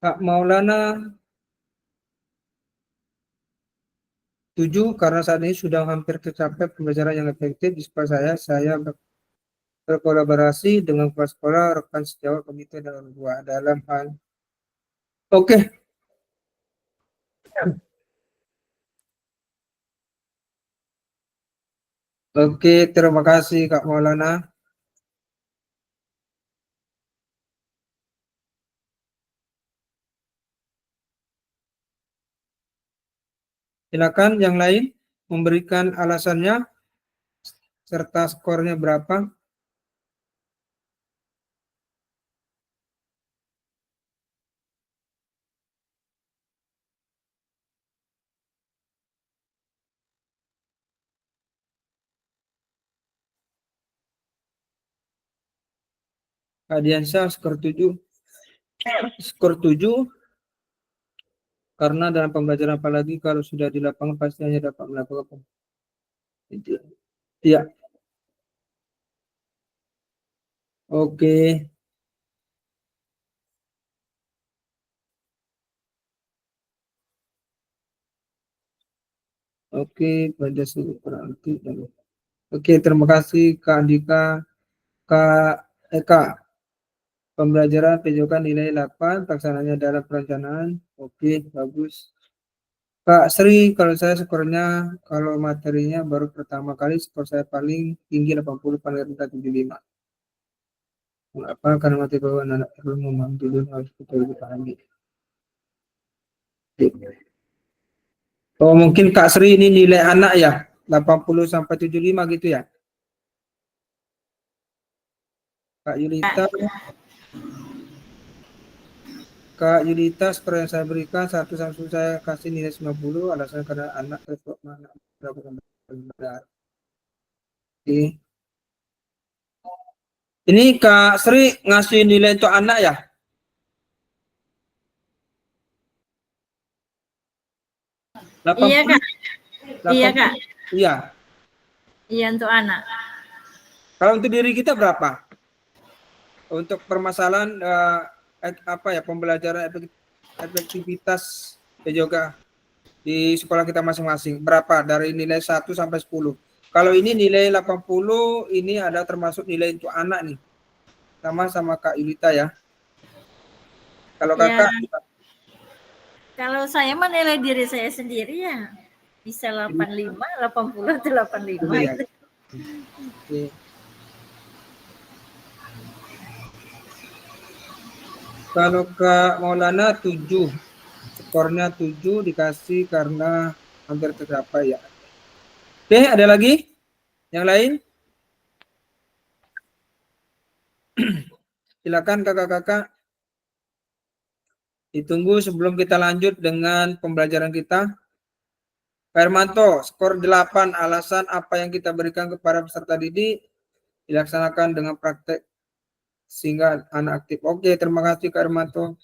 Kak Maulana 7, karena saat ini sudah hampir tercapai pembelajaran yang efektif di sekolah saya berkolaborasi dengan kepala sekolah, rekan sejawat komite dan orang tua dalam hal. Oke. Oke, terima kasih Kak Maulana. Silakan yang lain memberikan alasannya serta skornya berapa. Kak Diansyah skor 7. Skor 7 karena dalam pembelajaran apalagi kalau sudah di lapangan pasti hanya dapat melakukan. Iya. Oke. Oke, Pancasila berarti. Oke, terima kasih Kak Andika, Kak Eka. Pembelajaran PJOK nilai 8, pelaksananya dalam perencanaan. Oke, bagus. Kak Sri, kalau saya skornya, kalau materinya baru pertama kali, skor saya paling tinggi 80, paling rendah 75. Mengapa? Karena materi bawaan anak perlu memahami harus betul dipahami. Oh, mungkin Kak Sri ini nilai anak ya, 80 sampai 75 gitu ya. Kak Yulita, skor yang saya berikan 1 sampai saya kasih nilai 90, alasannya karena anak tersebut mana benar. Oke. Ini Kak Sri ngasih nilai untuk anak ya? Iya, Kak. 80, Iya, Kak. Iya. Iya, untuk anak. Kalau untuk diri kita berapa? Untuk permasalahan pembelajaran efektivitas PJOK di sekolah kita masing-masing, berapa dari nilai 1 sampai 10? Kalau ini nilai 80, ini ada termasuk nilai untuk anak nih. Sama Kak Yulita ya. Kalau Kakak? Kalau saya menilai diri saya sendiri ya bisa 85, 80 atau 85. Iya. Oke. Kalau Kak Maulana 7, skornya 7 dikasih karena hampir tercapai ya. Oke, ada lagi? Yang lain? Silakan kakak-kakak. Ditunggu sebelum kita lanjut dengan pembelajaran kita. Pak Hermanto, skor 8, alasan apa yang kita berikan kepada peserta didik dilaksanakan dengan praktek sehingga anak aktif. Oke, terima kasih Kak Hermanto.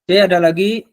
Oke, ada lagi?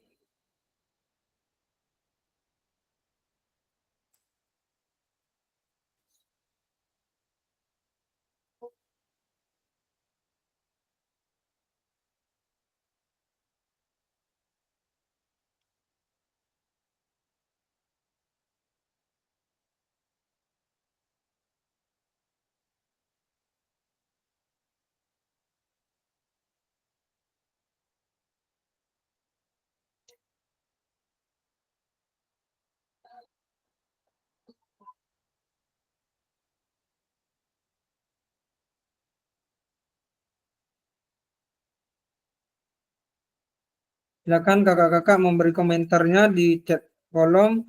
Silakan kakak-kakak memberi komentarnya di chat kolom.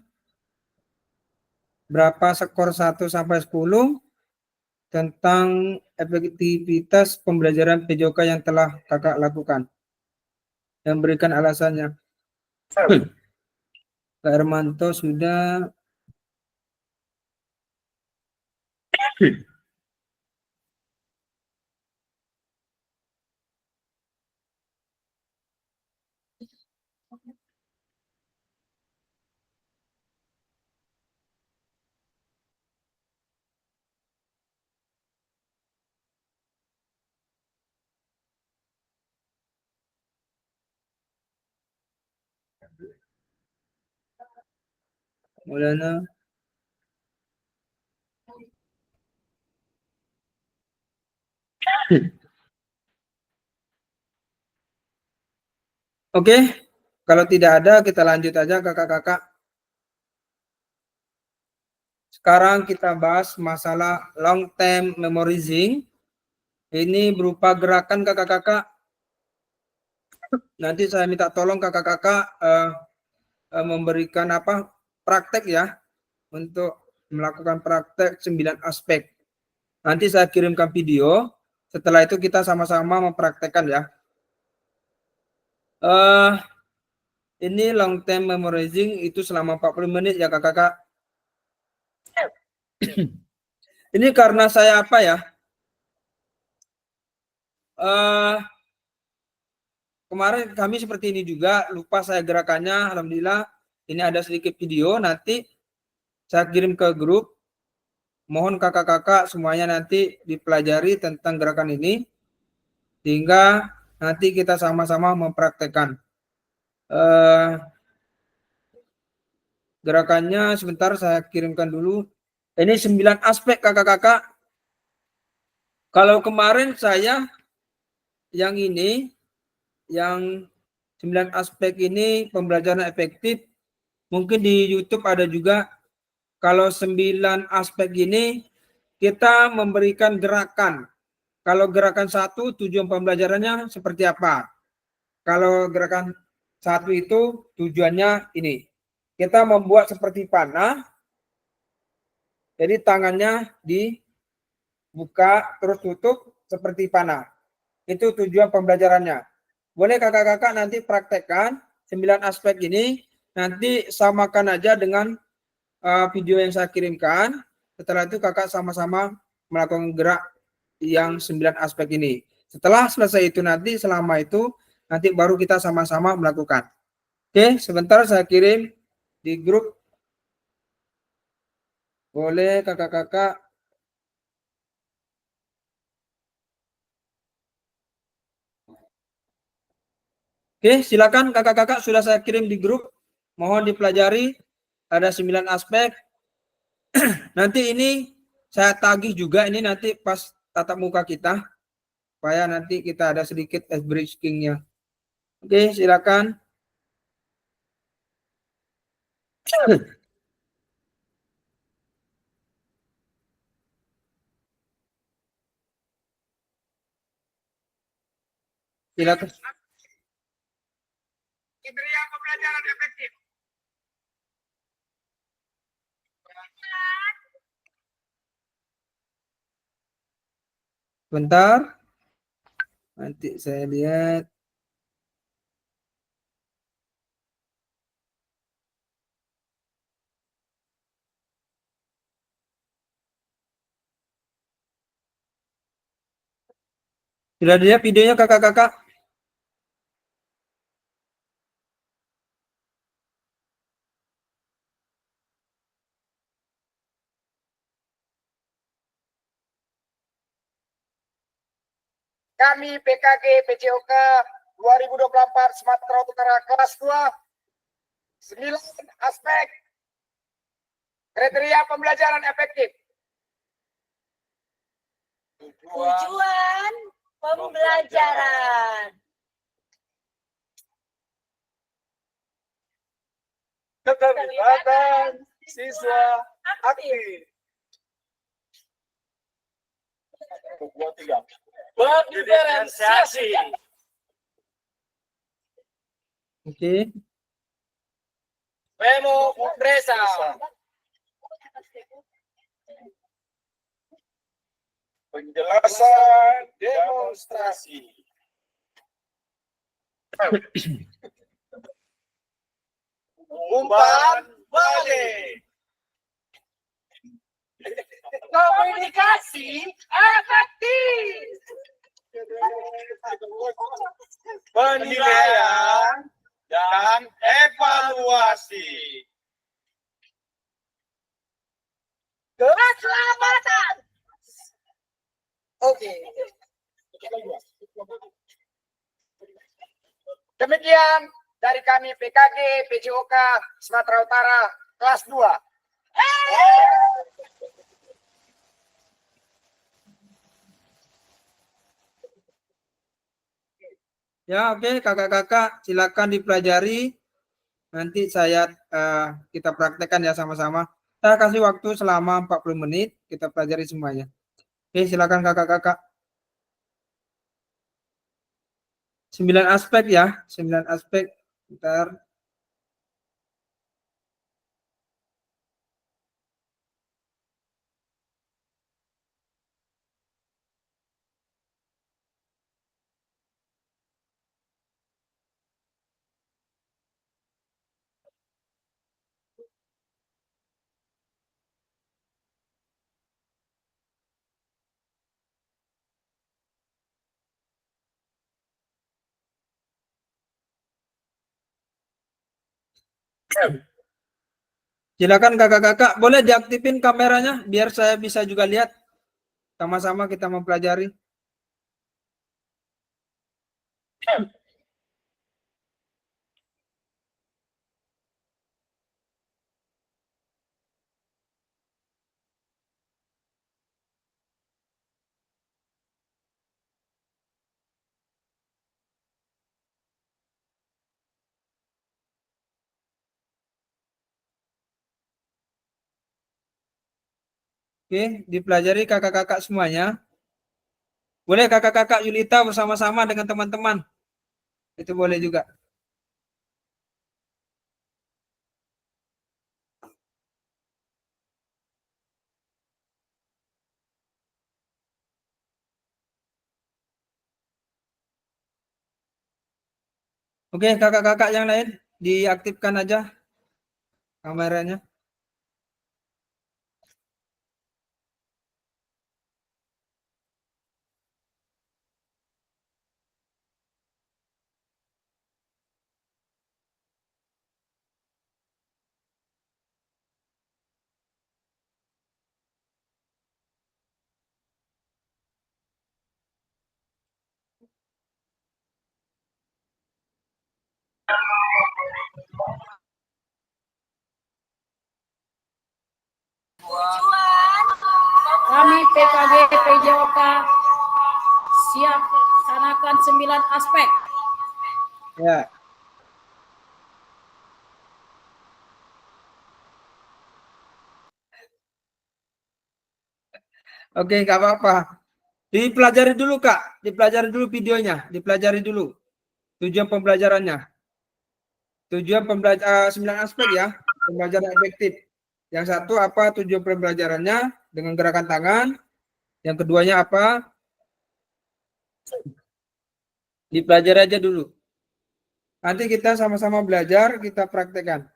Berapa skor 1 sampai 10 tentang efektivitas pembelajaran PJOK yang telah kakak lakukan. Yang berikan alasannya. Kak Hermanto sudah. Maulana. Oke, kalau tidak ada kita lanjut aja kakak-kakak. Sekarang kita bahas masalah long term memorizing. Ini berupa gerakan kakak-kakak. Nanti saya minta tolong kakak-kakak memberikan praktek ya, untuk melakukan praktek 9 aspek. Nanti saya kirimkan video. Setelah itu kita sama-sama mempraktekkan ya. Ini long term memorizing itu selama 40 menit ya kakak-kakak. Ini karena saya kemarin kami seperti ini juga, lupa saya gerakannya. Alhamdulillah ini ada sedikit video, nanti saya kirim ke grup. Mohon kakak-kakak semuanya nanti dipelajari tentang gerakan ini, sehingga nanti kita sama-sama mempraktekkan. Gerakannya sebentar saya kirimkan dulu. Ini 9 aspek kakak-kakak. Kalau kemarin saya yang ini, yang 9 aspek ini pembelajaran efektif, mungkin di YouTube ada juga. Kalau 9 aspek ini kita memberikan gerakan. Kalau gerakan 1 tujuan pembelajarannya seperti apa? Kalau gerakan 1 itu tujuannya ini. Kita membuat seperti panah. Jadi tangannya dibuka terus tutup seperti panah. Itu tujuan pembelajarannya. Boleh kakak-kakak nanti praktekkan 9 aspek ini. Nanti samakan aja dengan video yang saya kirimkan. Setelah itu kakak sama-sama melakukan gerak yang 9 aspek ini. Setelah selesai itu nanti, selama itu, nanti baru kita sama-sama melakukan. Oke, sebentar saya kirim di grup. Boleh kakak-kakak. Oke, silakan kakak-kakak, sudah saya kirim di grup. Mohon dipelajari. Ada 9 aspek. Nanti ini saya tagih juga, ini nanti pas tatap muka kita. Supaya nanti kita ada sedikit ice breaking-nya. Oke, silakan. Silakan. Kriteria pembelajaran efektif. Bentar. Nanti saya lihat. Sudah dilihat videonya kakak-kakak? Kami PKG PCOK 2024 Sumatera Utara kelas 2, 9 aspek kriteria pembelajaran efektif. Tujuan pembelajaran. Keterlibatan siswa aktif. Berdiferensiasi. Oke. Memo Desa. Penjelasan demonstrasi. Umpan balik. Komunikasi efektif. Penilaian dan evaluasi. Keselamatan. Oke. Demikian dari kami PKG PCOK Sumatera Utara kelas 2. Ya, oke, kakak-kakak, silakan dipelajari. Nanti kita praktekkan ya sama-sama. Saya kasih waktu selama 40 menit, kita pelajari semuanya. Oke, silakan kakak-kakak. 9 aspek ya, 9 aspek. Bentar. Silakan kakak-kakak, boleh diaktifin kameranya biar saya bisa juga lihat. Sama-sama kita mempelajari. Oke, dipelajari kakak-kakak semuanya. Boleh kakak-kakak Yulita bersama-sama dengan teman-teman. Itu boleh juga. Oke, kakak-kakak yang lain diaktifkan aja kameranya. Kami PKG PJOK siap laksanakan 9 aspek. Ya. Oke, nggak apa-apa. Dipelajari dulu, Kak. Dipelajari dulu videonya. Dipelajari dulu. Tujuan pembelajarannya. Tujuan pembelajaran 9 aspek ya. Pembelajaran efektif. Yang satu apa tujuan pembelajarannya dengan gerakan tangan. Yang keduanya apa? Dipelajari aja dulu. Nanti kita sama-sama belajar, kita praktekkan.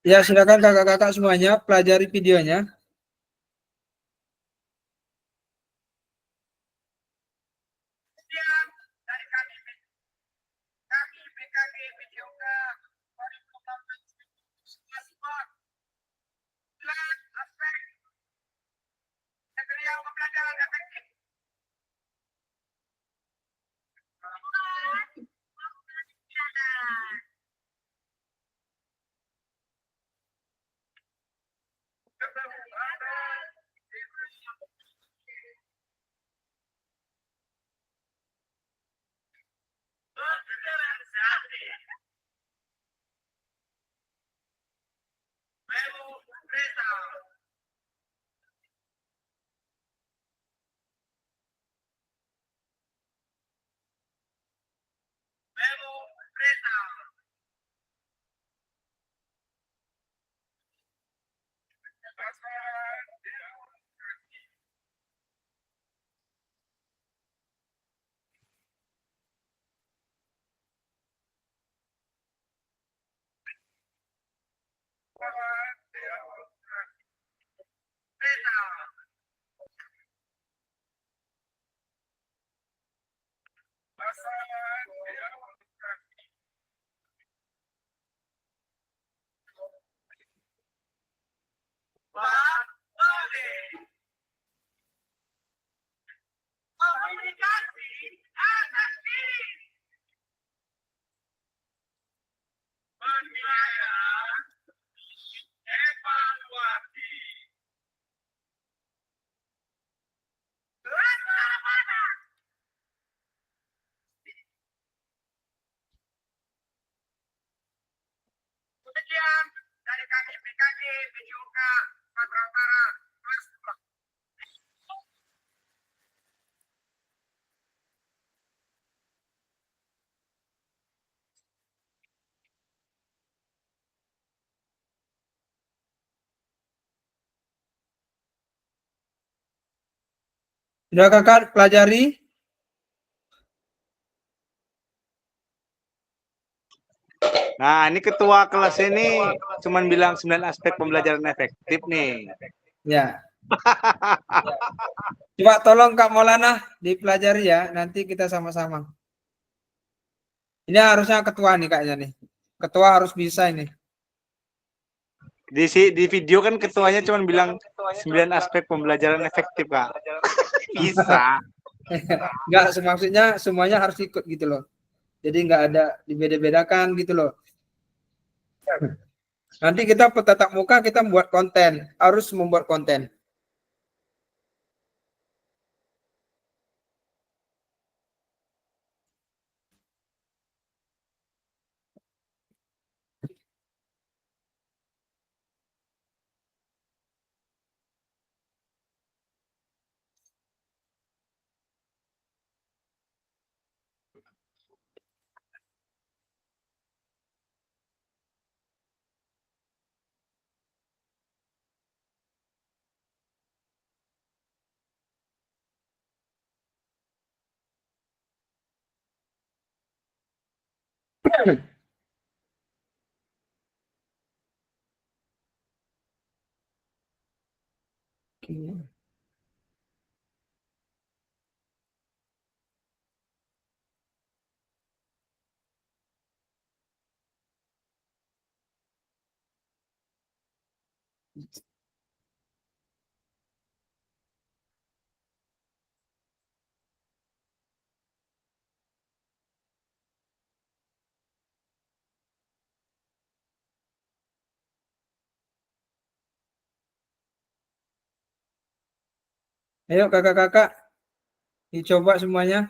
Ya, silakan kakak-kakak semuanya pelajari videonya. Sekian dari kami PKG PJOK Sumatera Utara. Sudah kakak pelajari? Nah, ini ketua kelas ini cuman bilang 9 aspek pembelajaran efektif nih. Ya. Coba tolong Kak Maulana dipelajari ya, nanti kita sama-sama. Ini harusnya ketua nih kayaknya nih. Ketua harus bisa ini. Di video kan ketuanya cuman bilang 9 aspek pembelajaran efektif, Kak. Bisa. Enggak, maksudnya semuanya harus ikut gitu loh. Jadi enggak ada dibeda-bedakan gitu loh. Nanti kita tatap muka kita membuat konten, harus membuat konten. Ayo kakak-kakak, dicoba semuanya.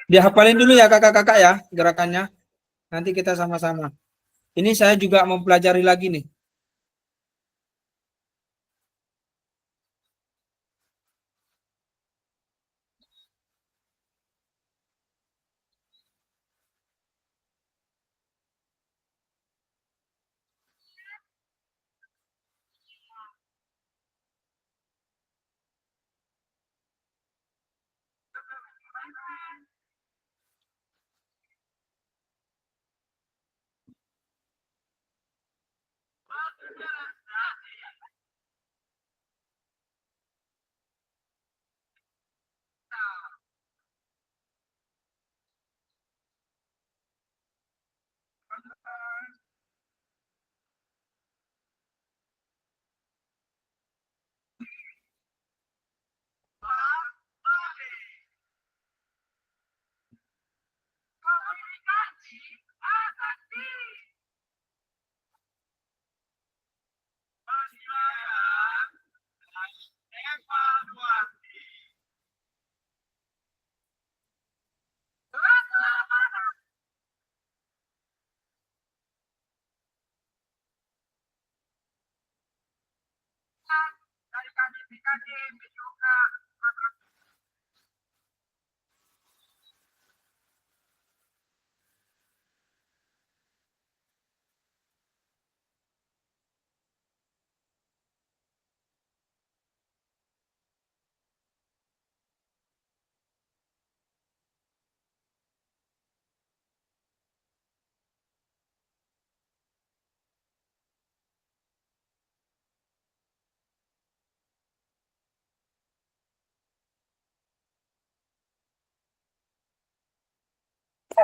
Dihafalin dulu ya kakak-kakak ya gerakannya. Nanti kita sama-sama. Ini saya juga mempelajari lagi nih.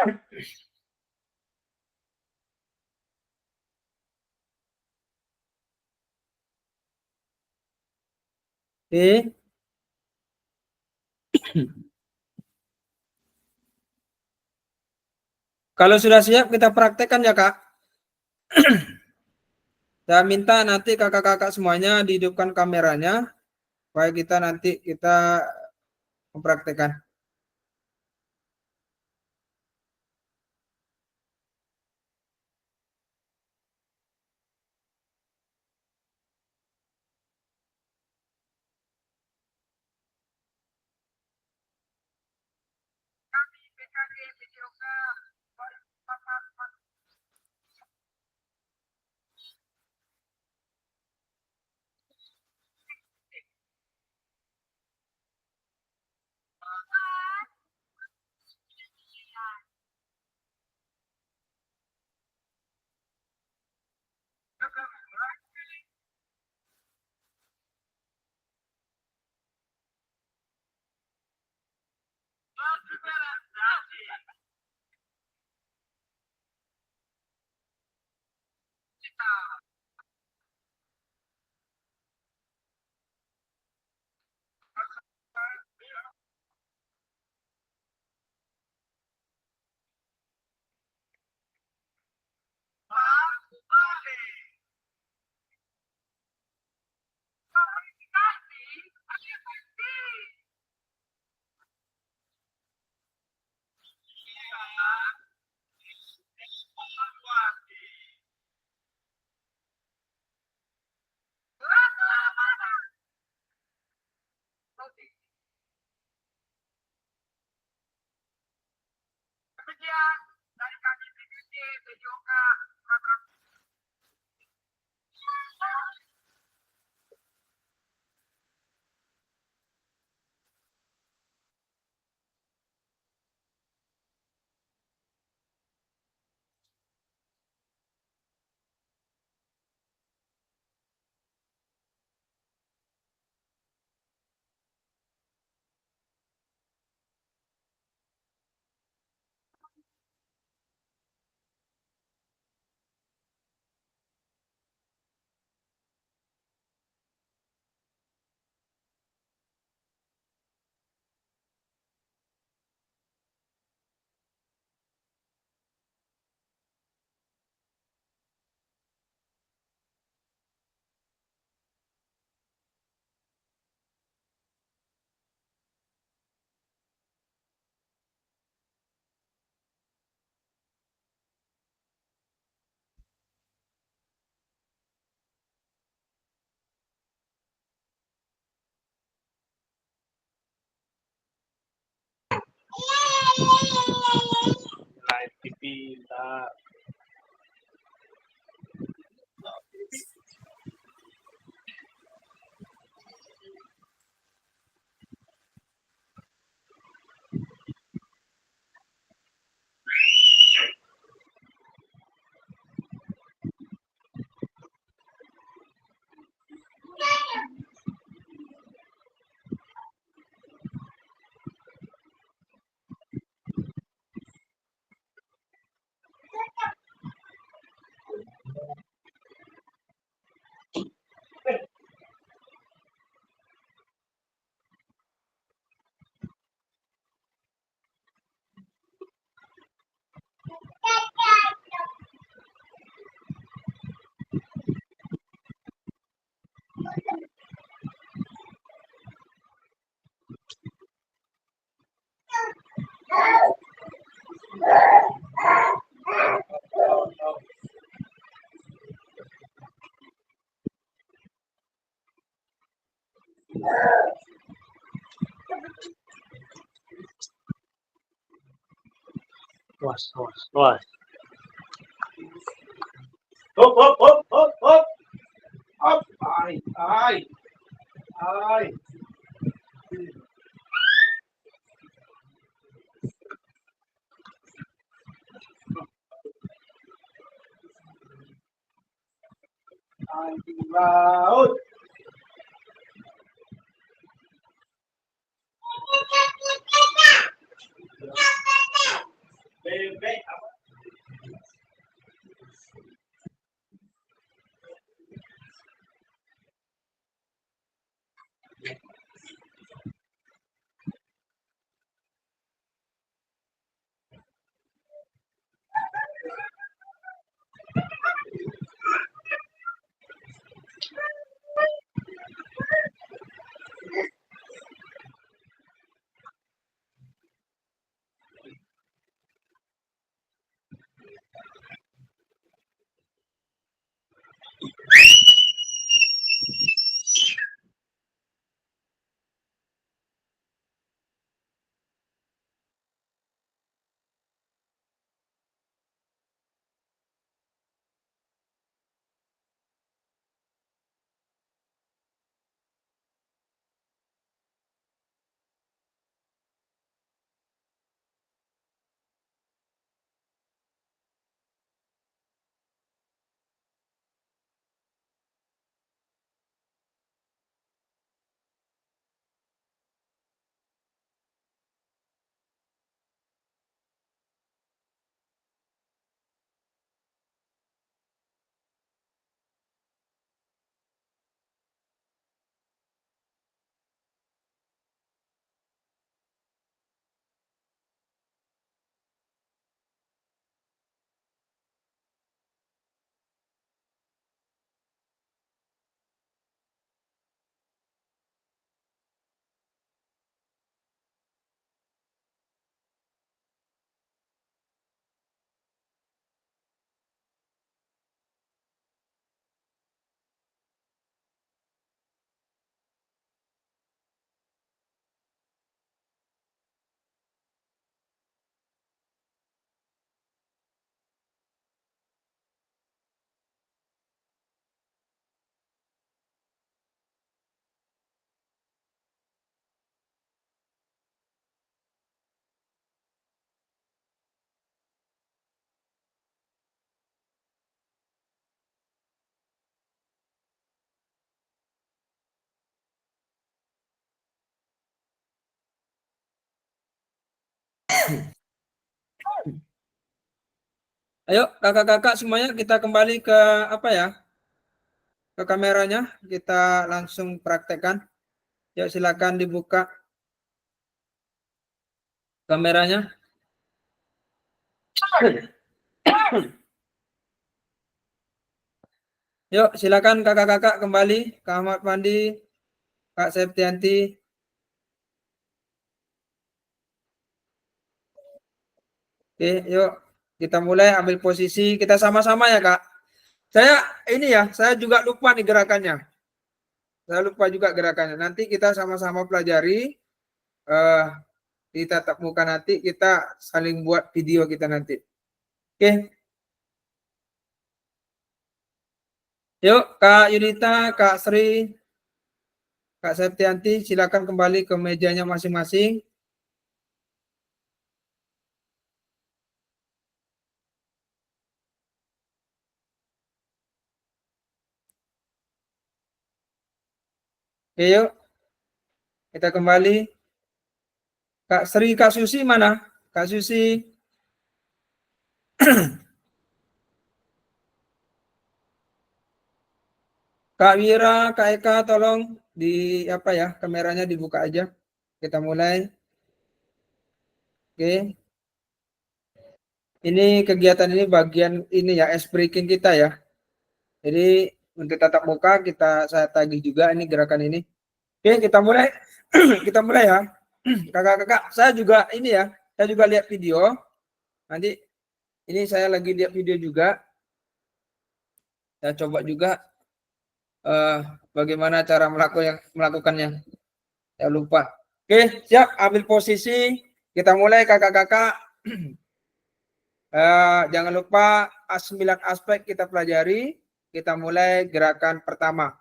Oke. Kalau sudah siap kita praktekkan ya Kak. Saya minta nanti kakak-kakak semuanya dihidupkan kameranya, supaya kita nanti mempraktekkan. Live TV tak. Was. Hop. Hop. Ay. Anjing laut. Bebek. Ayo kakak-kakak semuanya kita kembali ke apa ya? Ke kameranya, kita langsung praktekkan. Ya silakan dibuka kameranya. Yuk silakan kakak-kakak kembali, Kak Ahmad Pandi, Kak Septianti. Oke, yuk kita mulai ambil posisi, kita sama-sama ya Kak. Saya juga lupa nih gerakannya. Saya lupa juga gerakannya. Nanti kita sama-sama pelajari di tatap muka nanti kita saling buat video kita nanti. Oke. Yuk Kak Yunita, Kak Sri, Kak Septianti silakan kembali ke mejanya masing-masing. Oke, yuk. Kita kembali. Kak Sri, Kak Susi mana? Kak Susi. Kak Wira, Kak Eka, tolong di apa ya, kameranya dibuka aja. Kita mulai. Oke. Ini kegiatan ini bagian ini ya, ice breaking kita ya. Jadi untuk tatap muka saya tagih juga ini gerakan ini. Oke, kita mulai. Kita mulai ya. Kakak-kakak, saya juga lihat video. Nanti ini saya lagi lihat video juga. Saya coba juga bagaimana cara melakukannya. Saya lupa. Oke, siap. Ambil posisi. Kita mulai kakak-kakak. Jangan lupa 9 aspek kita pelajari. Kita mulai gerakan pertama.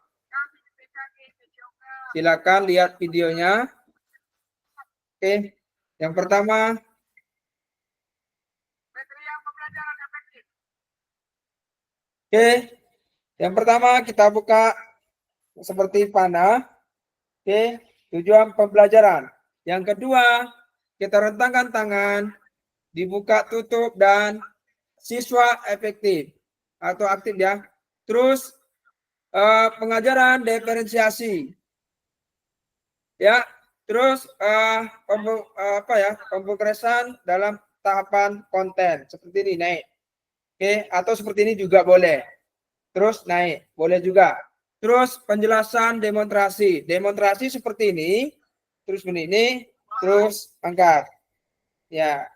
Silakan lihat videonya. Oke, yang pertama. Oke, yang pertama kita buka seperti panah. Oke, tujuan pembelajaran. Yang kedua, kita rentangkan tangan, dibuka tutup dan siswa efektif atau aktif ya. Terus pengajaran diferensiasi. Ya, terus pembukuresan dalam tahapan konten seperti ini naik. Oke, atau seperti ini juga boleh. Terus naik, boleh juga. Terus penjelasan demonstrasi. Demonstrasi seperti ini, terus begini, terus angkat. Ya.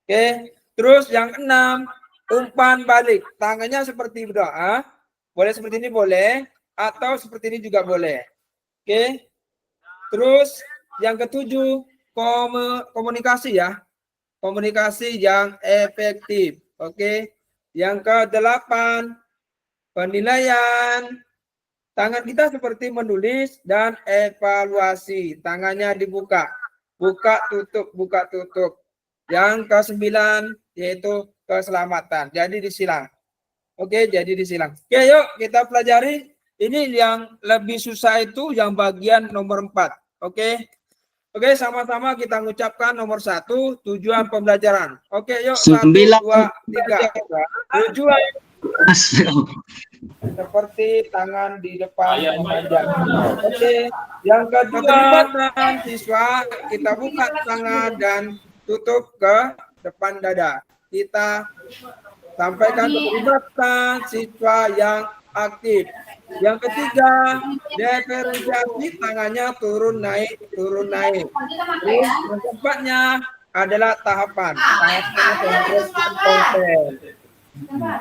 Oke, terus yang 6, umpan balik. Tangannya seperti berdoa. Boleh seperti ini boleh, atau seperti ini juga boleh. Oke. Terus yang ke-7, komunikasi ya. Komunikasi yang efektif. Oke. Yang ke-8, penilaian. Tangan kita seperti menulis dan evaluasi. Tangannya dibuka. Buka, tutup, buka, tutup. Yang ke-9 yaitu keselamatan. Jadi disilang. Oke, jadi disilang. Oke, yuk kita pelajari. Ini yang lebih susah itu yang bagian nomor 4. Oke. Oke, sama-sama kita mengucapkan nomor 1, tujuan pembelajaran. Oke, yuk 1, 2, 3. Tujuan seperti tangan di depan memanjang. Oke, yang kedua, siswa kita buka tangan dan tutup ke depan dada. Kita sampaikan keterlibatan siswa yang aktif. Yang ketiga, diferensiasi tangannya turun naik, turun naik. Terus yang keempatnya adalah tahapan. Tahapan konten.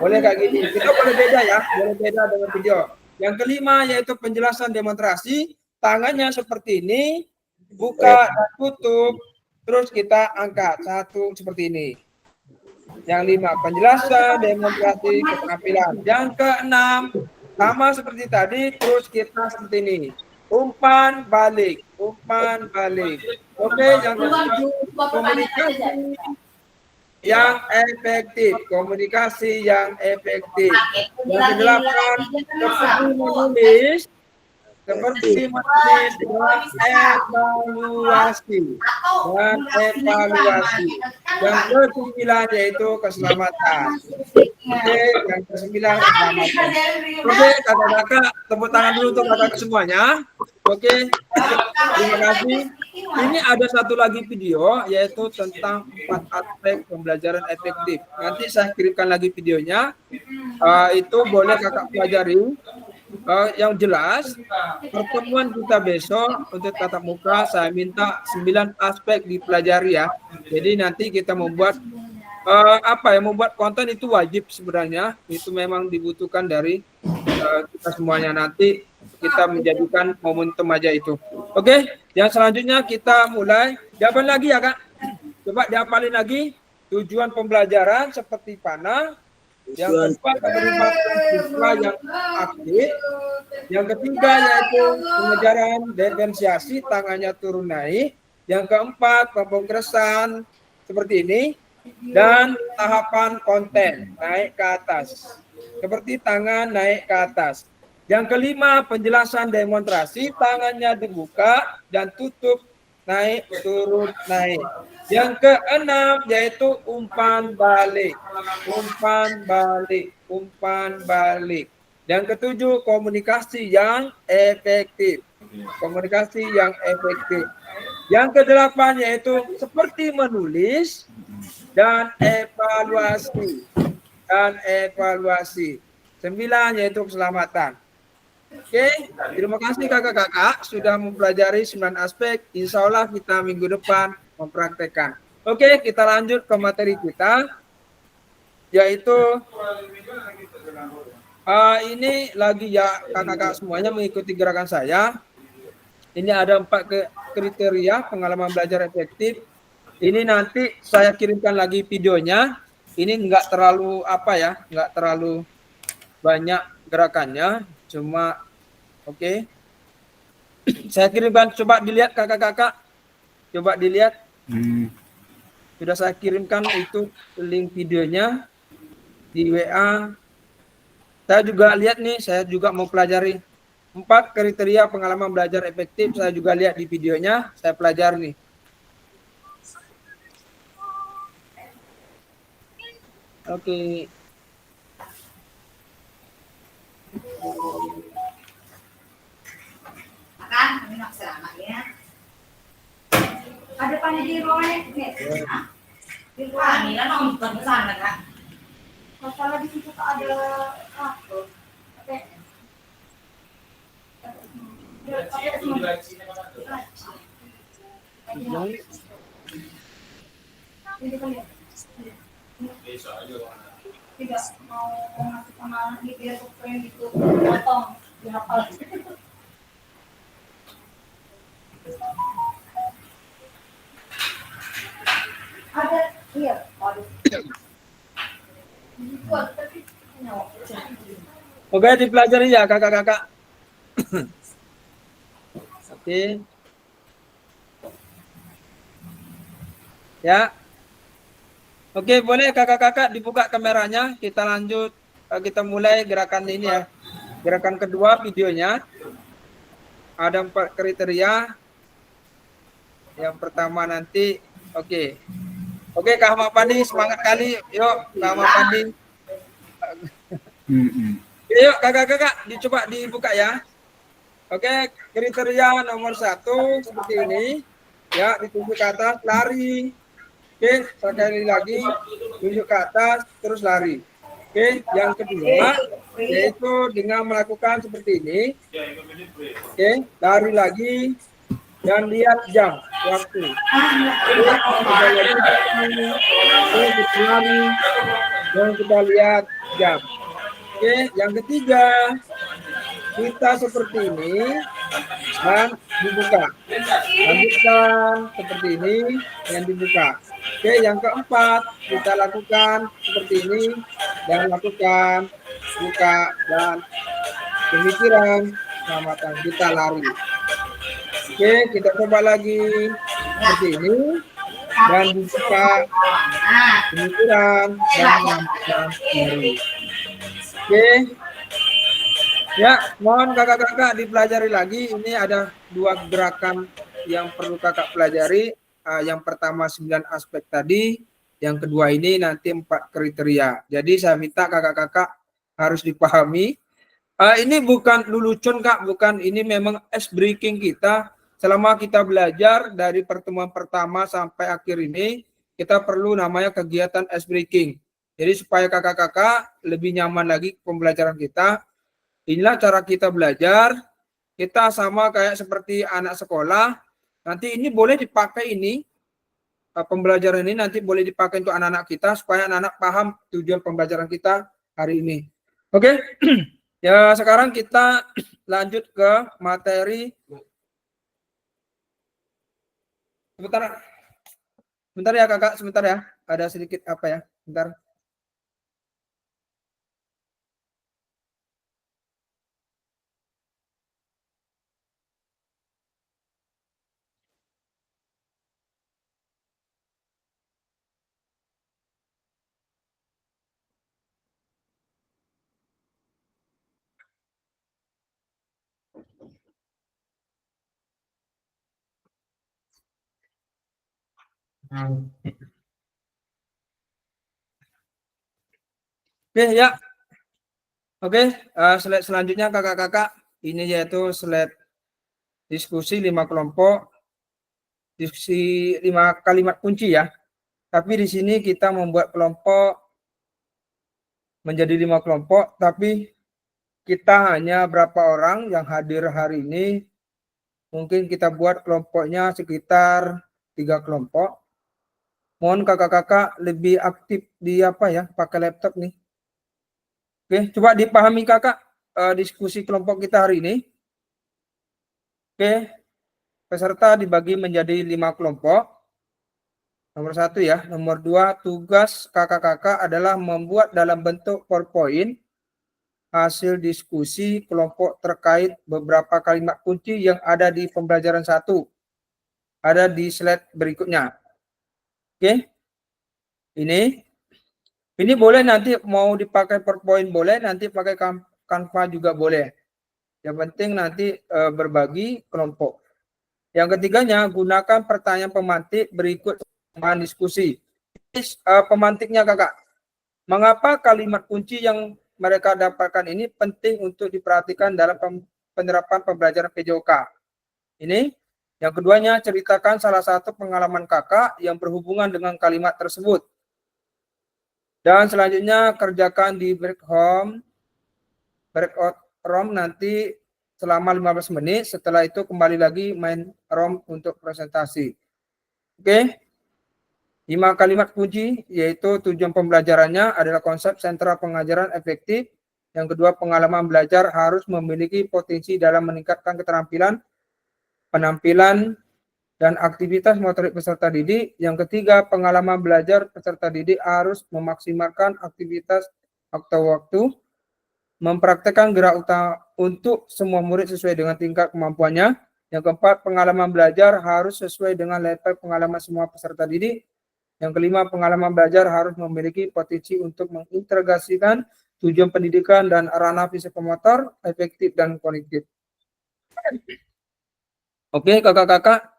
Boleh kayak gini. Kita boleh beda ya, boleh beda dengan video. Yang kelima yaitu penjelasan demonstrasi. Tangannya seperti ini, buka dan tutup. Terus kita angkat satu seperti ini. Yang 5, penjelasan demonstrasi keterampilan. Yang ke-6, sama seperti tadi, terus kita seperti ini. Umpan balik, umpan balik. Oke, yang ke-7, komunikasi yang efektif, komunikasi yang efektif. Yang ke-8, seperti menulis seperti menit dan evaluasi. Yang ke-9 yaitu keselamatan. Oke, yang ke-9 keselamatan. Oke, kakak-kakak, tepuk tangan dulu untuk kakak semuanya. Oke, terima kasih. Ini ada satu lagi video yaitu tentang 4 aspek pembelajaran efektif. Nanti saya kirimkan lagi videonya. Itu boleh kakak pelajari. Yang jelas, pertemuan kita besok untuk tatap muka saya minta 9 aspek dipelajari ya. Jadi nanti kita membuat membuat konten itu wajib sebenarnya. Itu memang dibutuhkan dari kita semuanya. Nanti kita menjadikan momentum aja itu. Oke, yang selanjutnya kita mulai. Dihafalin lagi ya Kak. Coba dihafalin lagi. Tujuan pembelajaran seperti panah. Yang kedua, melibatkan siswa yang aktif. Yang ketiga yaitu pengejaran diferensiasi, tangannya turun naik. Yang keempat, pemprogresan seperti ini. Dan tahapan konten naik ke atas. Seperti tangan naik ke atas. Yang kelima, penjelasan demonstrasi, tangannya dibuka dan tutup, naik, turun, naik. Yang keenam, yaitu umpan balik. Umpan balik, umpan balik. Yang ketujuh, komunikasi yang efektif. Komunikasi yang efektif. Yang kedelapan, yaitu seperti menulis dan evaluasi. Dan evaluasi. 9, yaitu keselamatan. Oke, terima kasih kakak-kakak sudah mempelajari 9 aspek. Insya Allah kita minggu depan mempraktekkan. Oke, kita lanjut ke materi kita, yaitu ini lagi ya kakak-kakak semuanya mengikuti gerakan saya. Ini ada 4 kriteria pengalaman belajar efektif. Ini nanti saya kirimkan lagi videonya. Ini nggak terlalu nggak terlalu banyak gerakannya. Cuma oke. Saya kirimkan, coba dilihat kakak-kakak. Coba dilihat. Sudah saya kirimkan itu link videonya di WA. Saya juga lihat nih, saya juga mau pelajari 4 kriteria pengalaman belajar efektif. Saya juga lihat di videonya, saya pelajari nih. Oke. Ada pandironya nih. Di Nila nonton ke sana Kak. Masalah di situ ada apa? Tidak mau ngasih kemalan di biar pengen gitu potong dihafal. Ada iya aduh. Oke, dipelajari ya kakak-kakak. Oke. Ya. Oke, boleh kakak-kakak dibuka kameranya. Kita lanjut, kita mulai gerakan ini ya. Gerakan kedua videonya. Ada 4 kriteria. Yang pertama nanti, oke. Oke, Kak Ahmad Pandi, semangat kali. Yuk, Kak Ahmad Pandi. Yuk, kakak-kakak, dicoba dibuka ya. Oke, kriteria nomor 1 seperti ini. Ya, ditunjuk ke atas, lari. Oke, sekali lagi, tunjuk ke atas, terus lari. Oke, yang kedua, yaitu dengan melakukan seperti ini. Oke, lari lagi. Dan lihat jam, waktu. Dan kita lihat jam. Oke, yang ketiga, kita seperti ini dan dibuka. Lanjutkan seperti ini dan dibuka. Oke, yang keempat, kita lakukan seperti ini dan lakukan, buka dan pemikiran, keselamatan, kita lari. Oke, kita coba lagi seperti ini dan dibuka, pemikiran dan keselamatan lari. Oke, Ya, mohon kakak-kakak dipelajari lagi. Ini ada 2 gerakan yang perlu kakak pelajari. Yang pertama 9 aspek tadi, yang kedua ini nanti 4 kriteria. Jadi saya minta kakak-kakak harus dipahami. Ini bukan lelucon kak, bukan, ini memang ice breaking kita. Selama kita belajar dari pertemuan pertama sampai akhir ini, kita perlu namanya kegiatan ice breaking. Jadi supaya kakak-kakak lebih nyaman lagi pembelajaran kita, inilah cara kita belajar. Kita sama kayak seperti anak sekolah. Nanti ini boleh dipakai ini, pembelajaran ini nanti boleh dipakai untuk anak-anak kita supaya anak-anak paham tujuan pembelajaran kita hari ini. Oke, ya sekarang kita lanjut ke materi. Sebentar ya kakak, sebentar ya. Ada sedikit apa ya, sebentar. Oke ya, oke. Slide selanjutnya kakak-kakak, ini yaitu slide diskusi 5 kelompok, diskusi 5 kalimat kunci ya. Tapi di sini kita membuat kelompok menjadi 5 kelompok, tapi kita hanya berapa orang yang hadir hari ini. Mungkin kita buat kelompoknya sekitar 3 kelompok. Mohon kakak-kakak lebih aktif di apa ya, pakai laptop nih. Oke, coba dipahami kakak diskusi kelompok kita hari ini. Oke, peserta dibagi menjadi 5 kelompok. Nomor 1 ya. Nomor 2, tugas kakak-kakak adalah membuat dalam bentuk PowerPoint hasil diskusi kelompok terkait beberapa kalimat kunci yang ada di pembelajaran 1. Ada di slide berikutnya. Oke. Ini boleh nanti mau dipakai PowerPoint boleh, nanti pakai Canva juga boleh. Yang penting nanti berbagi kelompok. Yang ketiganya, gunakan pertanyaan pemantik berikut bahan diskusi. Pemantiknya kakak. Mengapa kalimat kunci yang mereka dapatkan ini penting untuk diperhatikan dalam penerapan pembelajaran PJOK? Ini. Yang keduanya, ceritakan salah satu pengalaman kakak yang berhubungan dengan kalimat tersebut. Dan selanjutnya, kerjakan di breakout room nanti selama 15 menit. Setelah itu kembali lagi main room untuk presentasi. Oke. 5 kalimat kunci, yaitu tujuan pembelajarannya adalah konsep sentra pengajaran efektif. Yang kedua, pengalaman belajar harus memiliki potensi dalam meningkatkan keterampilan, penampilan, dan aktivitas motorik peserta didik. Yang ketiga, pengalaman belajar peserta didik harus memaksimalkan aktivitas waktu-waktu, mempraktekkan gerak utama untuk semua murid sesuai dengan tingkat kemampuannya. Yang keempat, pengalaman belajar harus sesuai dengan level pengalaman semua peserta didik. Yang kelima, pengalaman belajar harus memiliki potensi untuk mengintegrasikan tujuan pendidikan dan ranah psikomotor efektif dan kognitif. Oke, kakak-kakak,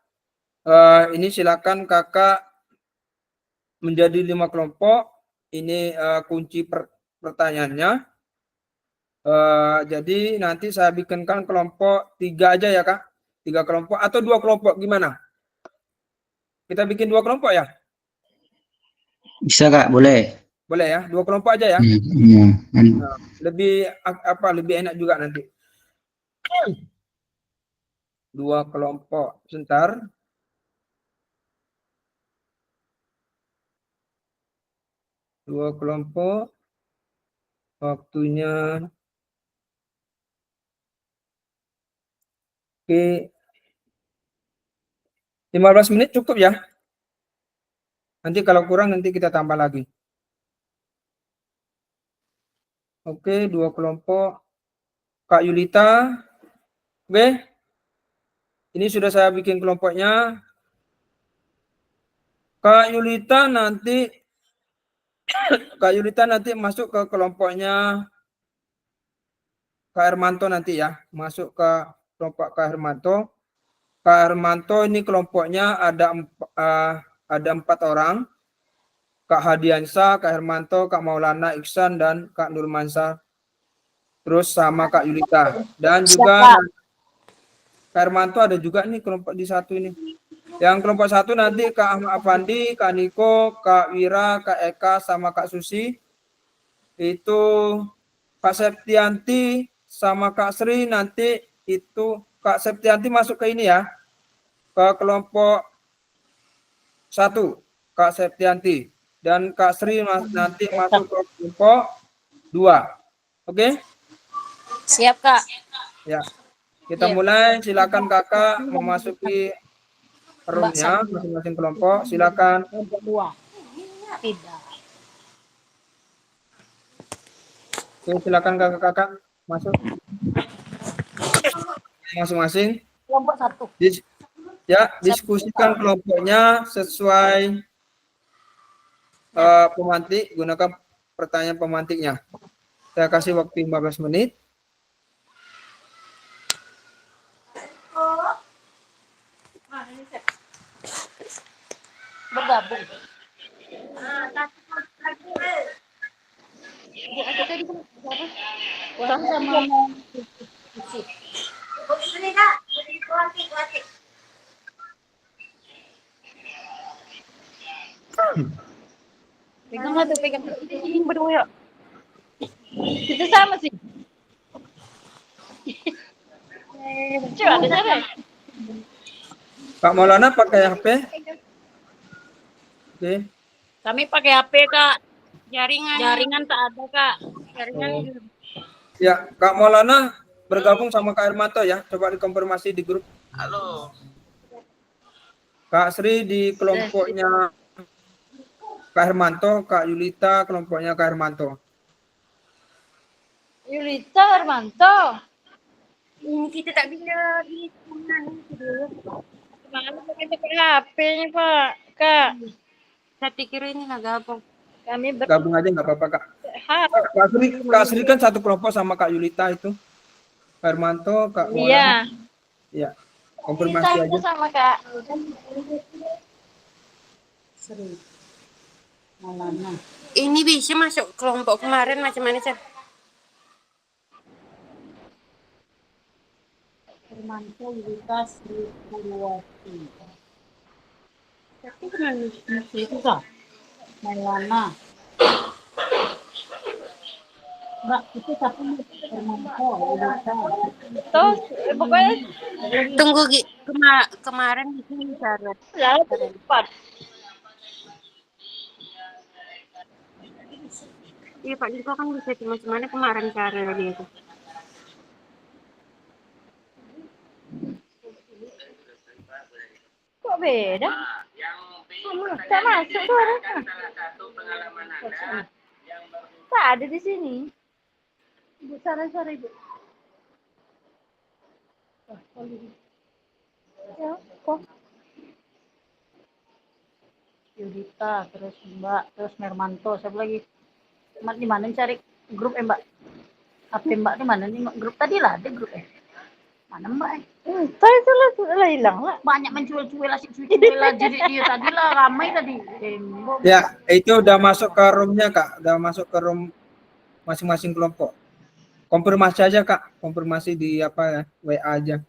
ini silakan kakak menjadi 5 kelompok. Ini kunci pertanyaannya. Jadi nanti saya bikinkan kelompok 3 aja ya kak, 3 kelompok atau 2 kelompok, gimana? Kita bikin 2 kelompok ya? Bisa kak, boleh. Boleh ya, 2 kelompok aja ya. Lebih enak juga nanti. 2 kelompok, sebentar. Dua kelompok, waktunya. Oke, 15 menit cukup ya. Nanti kalau kurang nanti kita tambah lagi. Oke, 2 kelompok. Kak Yulita, oke. Ini sudah saya bikin kelompoknya. Kak Yulita nanti masuk ke kelompoknya Kak Hermanto nanti ya, masuk ke kelompok Kak Hermanto. Kak Hermanto ini kelompoknya ada 4 orang. Kak Hadiansyah, Kak Hermanto, Kak Maulana Iksan, dan Kak Nurmansyah. Terus sama Kak Yulita. Dan juga Kak Hermanto ada juga nih kelompok di satu ini. Yang kelompok 1 nanti Kak Ahmad Afandi, Kak Niko, Kak Wira, Kak Eka, sama Kak Susi. Itu Kak Septianti sama Kak Sri nanti itu Kak Septianti masuk ke ini ya. Ke kelompok 1, Kak Septianti. Dan Kak Sri nanti masuk ke kelompok 2. Oke? Siap, Kak. Ya. Kita mulai, silakan Kakak memasuki roomnya masing-masing kelompok. Silakan. Kelompok 2. Tidak. Oke, silakan Kakak-kakak masuk masing-masing. Kelompok 1. Ya, diskusikan kelompoknya sesuai pemantik, gunakan pertanyaan pemantiknya. Saya kasih waktu 15 menit. Bergabung. Pegang lah tuh, pegang. Ini berdua ya. Kita sama sih. Coba ada siapa? Kak Maulana pakai HP? Oke. Kami pakai HP, Kak. Jaringan tak ada, Kak. Jaringan. Ya, Kak Maulana bergabung sama Kak Hermanto ya. Coba dikonfirmasi di grup. Halo. Kak Sri di kelompoknya Kak Hermanto, Kak Yulita kelompoknya Kak Hermanto. Yulita Hermanto. Ini kita tak bisa di mana pakai HP-nya, Pak. Kak. Saya pikir ini nggak gabung. Kami Gabung aja nggak apa-apa Kak. Kak Sri kan satu kelompok sama Kak Yulita itu. Kak Hermanto, Kak Maulana. Iya. Iya. Konfirmasi Kita aja. itu sama Kak. Ini bisa masuk kelompok kemarin macam mana, Cak? Hermanto, Yulita, Sri Purwati. Tapi kemana itu, Kak? Maulana. Mbak, itu satu Hermanto, Yulita. Terus, pokoknya tunggu kemarin itu cara. Ya, cepat. Iya Pak Diko kan bisa cuma mana kemarin cara dia itu. Kok beda? Tak masuk tuh orangnya. Tak ada di sini. Ibu Sarah Ibu. Ya, kok. Yudita, terus Mbak, terus Mermanto, siapa lagi? Mbak di mana cari grup Mbak? HP Mbak di mana nih? Grup tadi lah, ada grup Mana Mbak? Saya sudah hilang lah. Banyak mencuil-cuil lah, jadi dia tadi lah ramai tadi. Ya, itu udah masuk ke roomnya Kak, udah masuk ke room masing-masing kelompok. Konfirmasi aja Kak, konfirmasi di apa ya, WA aja.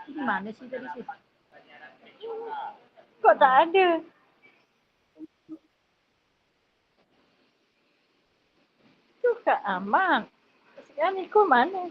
Gimana sih tadi sih? Kok tak ada? Tuh Kak aman. Sekarang Niko mana?